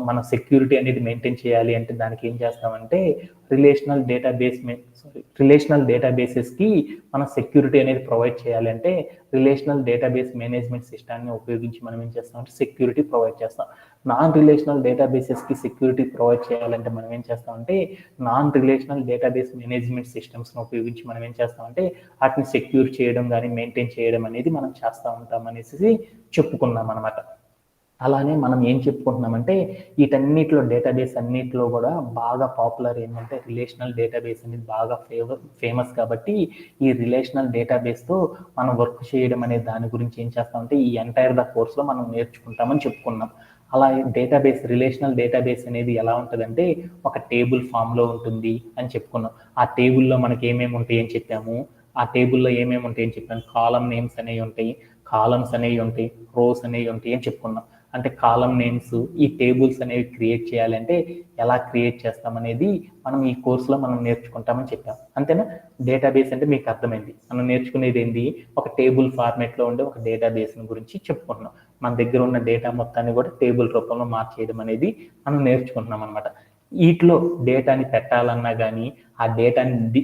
మన సెక్యూరిటీ అనేది మెయింటైన్ చేయాలి అంటే దానికి ఏం చేస్తామంటే రిలేషనల్ డేటాబేసెస్కి మనం సెక్యూరిటీ అనేది ప్రొవైడ్ చేయాలి అంటే రిలేషనల్ డేటాబేస్ మేనేజ్మెంట్ సిస్టమ్ని ఉపయోగించి మనం ఏం చేస్తామంటే సెక్యూరిటీ ప్రొవైడ్ చేస్తాం. నాన్ రిలేషనల్ డేటాబేసెస్కి సెక్యూరిటీ ప్రొవైడ్ చేయాలంటే మనం ఏం చేస్తామంటే నాన్ రిలేషనల్ డేటాబేస్ మేనేజ్మెంట్ సిస్టమ్స్ని ఉపయోగించి మనం ఏం చేస్తామంటే వాటిని సెక్యూర్ చేయడం కానీ మెయింటైన్ చేయడం అనేది మనం చేస్తూ ఉంటాం అనేసి చెప్పుకున్నాం అనమాట. అలానే మనం ఏం చెప్పుకుంటున్నామంటే వీటన్నిటిలో డేటాబేస్ అన్నిటిలో కూడా బాగా పాపులర్ ఏంటంటే రిలేషనల్ డేటాబేస్ అనేది బాగా ఫేమస్ కాబట్టి ఈ రిలేషనల్ డేటాబేస్తో మనం వర్క్ చేయడం అనే దాని గురించి ఏం చేస్తామంటే ఈ ఎంటైర్ ద కోర్స్లో మనం నేర్చుకుంటామని చెప్పుకున్నాం. అలా రిలేషనల్ డేటాబేస్ అనేది ఎలా ఉంటుందంటే ఒక టేబుల్ ఫామ్లో ఉంటుంది అని చెప్పుకున్నాం. ఆ టేబుల్లో మనకి ఏమేమి ఉంటాయి అని చెప్పాము. ఆ టేబుల్లో ఏమేమి ఉంటాయి అని చెప్పాను. కాలం నేమ్స్ అనేవి ఉంటాయి, కాలమ్స్ అనేవి ఉంటాయి, రోస్ అనేవి ఉంటాయి అని చెప్పుకున్నాం. అంటే కాలం నేమ్స్ ఈ టేబుల్స్ అనేవి క్రియేట్ చేయాలంటే ఎలా క్రియేట్ చేస్తామనేది మనం ఈ కోర్సులో మనం నేర్చుకుంటామని చెప్పాం. అంతేనా? డేటాబేస్ అంటే మీకు అర్థమైంది. మనం నేర్చుకునేది ఏంటి, ఒక టేబుల్ ఫార్మేట్లో ఉండే ఒక డేటాబేస్ గురించి చెప్పుకుంటున్నాం. మన దగ్గర ఉన్న డేటా మొత్తాన్ని కూడా టేబుల్ రూపంలో మార్చేయడం అనేది మనం నేర్చుకుంటున్నాం అనమాట. వీటిలో డేటాని పెట్టాలన్నా కానీ ఆ డేటాని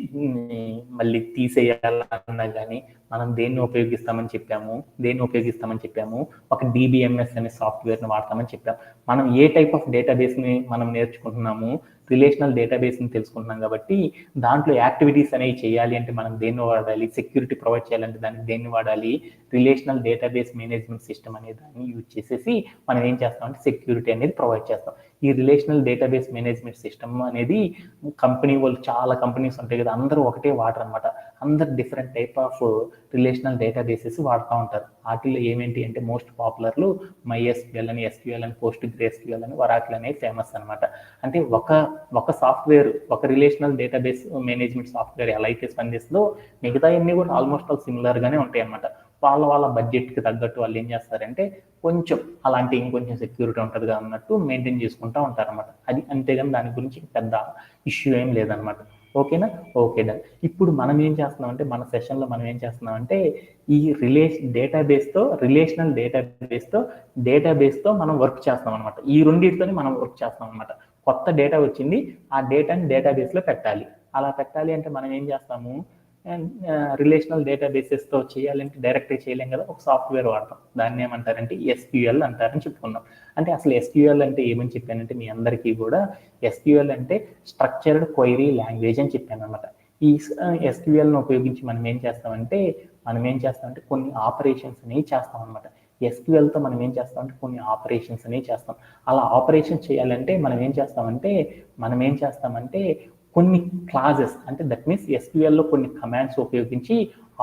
మళ్ళీ తీసేయాలన్నా కానీ మనం దేన్ని ఉపయోగిస్తామని చెప్పాము ఒక DBMS అనే సాఫ్ట్వేర్ని వాడతామని చెప్పాము. మనం ఏ టైప్ ఆఫ్ డేటాబేస్ని మనం నేర్చుకుంటున్నాము, రిలేషనల్ డేటాబేస్ని తెలుసుకుంటున్నాం కాబట్టి దాంట్లో యాక్టివిటీస్ అనేవి చేయాలి అంటే మనం దేన్ని వాడాలి, సెక్యూరిటీ ప్రొవైడ్ చేయాలంటే దానికి దేన్ని వాడాలి, రిలేషనల్ డేటాబేస్ మేనేజ్మెంట్ సిస్టమ్ అనే దాన్ని యూజ్ చేసేసి మనం ఏం చేస్తామంటే సెక్యూరిటీ అనేది ప్రొవైడ్ చేస్తాం. ఈ రిలేషనల్ డేటాబేస్ మేనేజ్మెంట్ సిస్టమ్ అనేది కంపెనీ వాళ్ళు చాలా కంపెనీస్ ఉంటాయి కదా, అందరూ ఒకటే వాడరు అనమాట. అందరు different type of relational databases వాడుతూ ఉంటారు. వాటిల్లో ఏమేంటి అంటే మోస్ట్ పాపులర్లు MySQL అని, SQL అని, PostgreSQL అని, Oracle అనేవి ఫేమస్ అనమాట. అంటే ఒక సాఫ్ట్వేర్ ఒక రిలేషనల్ డేటాబేస్ మేనేజ్మెంట్ సాఫ్ట్వేర్ ఎలా అయితే స్పందిస్తుందో మిగతా అన్ని కూడా ఆల్మోస్ట్ ఆల్ సిమిలర్గానే ఉంటాయి అనమాట. వాళ్ళ బడ్జెట్కి తగ్గట్టు వాళ్ళు ఏం చేస్తారంటే కొంచెం అలాంటి ఇంకొంచెం సెక్యూరిటీ ఉంటుంది కదా అన్నట్టు మెయింటైన్ చేసుకుంటూ ఉంటారనమాట. అది అంతేగాని దాని గురించి పెద్ద ఇష్యూ ఏం లేదనమాట. ఓకేనా? Okay done. ఇప్పుడు మనం ఏం చేస్తున్నామంటే మన సెషన్లో మనం ఏం చేస్తున్నామంటే ఈ రిలేషనల్ డేటాబేస్తో మనం వర్క్ చేస్తాం అనమాట. ఈ రెండింటితోనే మనం వర్క్ చేస్తాం అనమాట. కొత్త డేటా వచ్చింది, ఆ డేటాని డేటాబేస్లో పెట్టాలి. అలా పెట్టాలి అంటే మనం ఏం చేస్తాము, రిలేషనల్ డేటాబేసెస్తో చేయాలంటే డైరెక్ట్గా చేయలేం కదా, ఒక సాఫ్ట్వేర్ వాడతాం. దాన్ని ఏమంటారంటే SQL అంటారని చెప్పుకున్నాం. అంటే అసలు SQL అంటే ఏమని చెప్పానంటే మీ అందరికీ కూడా SQL అంటే స్ట్రక్చర్డ్ క్వైరీ లాంగ్వేజ్ అని చెప్పాను అనమాట. ఈ SQLను ఉపయోగించి మనం ఏం చేస్తామంటే కొన్ని ఆపరేషన్స్ అనేవి చేస్తాం అనమాట. SQLతో మనం ఏం చేస్తామంటే కొన్ని ఆపరేషన్స్ అనేవి చేస్తాం. అలా ఆపరేషన్ చేయాలంటే మనం ఏం చేస్తామంటే కొన్ని క్లాజెస్ అంటే దట్ మీన్స్ SQLలో కొన్ని కమాండ్స్ ఉపయోగించి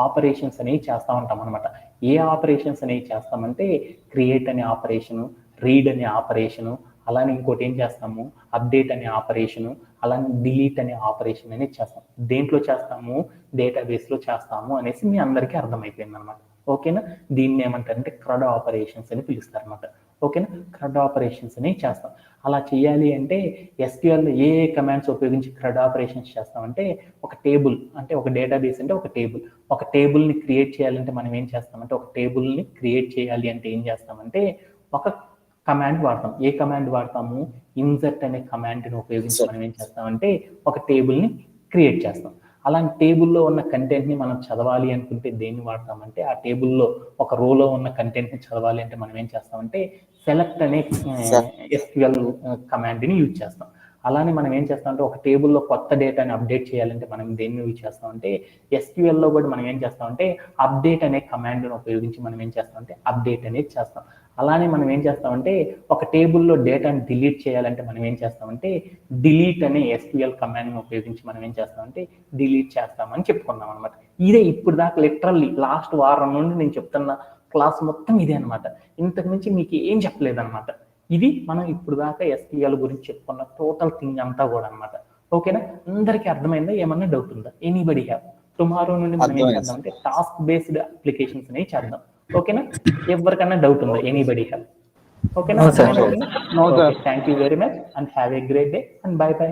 ఆపరేషన్స్ అనేవి చేస్తూ ఉంటాం అనమాట. ఏ ఆపరేషన్స్ అనేవి చేస్తామంటే క్రియేట్ అనే ఆపరేషను, రీడ్ అనే ఆపరేషను, అలానే ఇంకోటి ఏం చేస్తాము అప్డేట్ అనే ఆపరేషను, అలానే డిలీట్ అనే ఆపరేషన్ అనేది చేస్తాం. దేంట్లో చేస్తాము, డేటాబేస్లో చేస్తాము అనేసి మీ అందరికీ అర్థమైపోయింది అనమాట. ఓకేనా? దీన్ని ఏమంటారంటే CRUD ఆపరేషన్స్ అని పిలుస్తారు అనమాట. ఓకేనా? CRUD ఆపరేషన్స్ అనేవి చేస్తాం. అలా చేయాలి అంటే SQLలో ఏ కమాండ్స్ ఉపయోగించి CRUD ఆపరేషన్స్ చేస్తామంటే ఒక టేబుల్ అంటే ఒక డేటాబేస్ అంటే ఒక టేబుల్ని క్రియేట్ చేయాలంటే మనం ఏం చేస్తామంటే ఒక టేబుల్ని క్రియేట్ చేయాలి అంటే ఏం చేస్తామంటే ఒక కమాండ్ వాడతాం. ఏ కమాండ్ వాడతాము? ఇన్సర్ట్ అనే కమాండ్ని ఉపయోగించి మనం ఏం చేస్తామంటే ఒక టేబుల్ని క్రియేట్ చేస్తాం. అలాంటి టేబుల్లో ఉన్న కంటెంట్ని మనం చదవాలి అనుకుంటే దేన్ని వాడతామంటే ఆ టేబుల్లో ఒక రోలో ఉన్న కంటెంట్ని చదవాలి అంటే మనం ఏం చేస్తామంటే సెలెక్ట్ అనే ఎస్క్యూఎల్ కమాండ్ని యూజ్ చేస్తాం. అలానే మనం ఏం చేస్తామంటే ఒక టేబుల్లో కొత్త డేటాని అప్డేట్ చేయాలంటే మనం దేన్ని యూజ్ చేస్తామంటే ఎస్క్యూఎల్లో కూడా మనం ఏం చేస్తామంటే అప్డేట్ అనే కమాండ్ని ఉపయోగించి మనం ఏం చేస్తామంటే అప్డేట్ అనేది చేస్తాం. అలానే మనం ఏం చేస్తామంటే ఒక టేబుల్లో డేటాని డిలీట్ చేయాలంటే మనం ఏం చేస్తామంటే డిలీట్ అనే ఎస్క్యూఎల్ కమాండ్ని ఉపయోగించి మనం ఏం చేస్తామంటే డిలీట్ చేస్తామని చెప్పుకున్నాం అనమాట. ఇదే ఇప్పుడు దాకా లిటరల్లీ లాస్ట్ వారం నుండి నేను చెప్తున్న క్లాస్ మొత్తం ఇదే అనమాట. ఇంతకు మించి మీకు ఏం చెప్పలేదన్నమాట. ఇది మనం ఇప్పుడు దాకా ఎస్క్యూఎల్ గురించి చెప్పుకున్న టోటల్ థింగ్ అంతా కూడా అనమాట. ఓకేనా? అందరికీ అర్థమైందా? ఏమన్నా డౌట్ ఉందా? Anybody have? టుమారో నుండి మనం ఏం చేద్దాం అంటే టాస్క్ బేస్డ్ అప్లికేషన్స్ అనేవి చేద్దాం. ఓకేనా? ఎవరికన్నా డౌట్ ఉందా? Anybody have? ఓకేనా? Thank you very much and have a great day and bye by.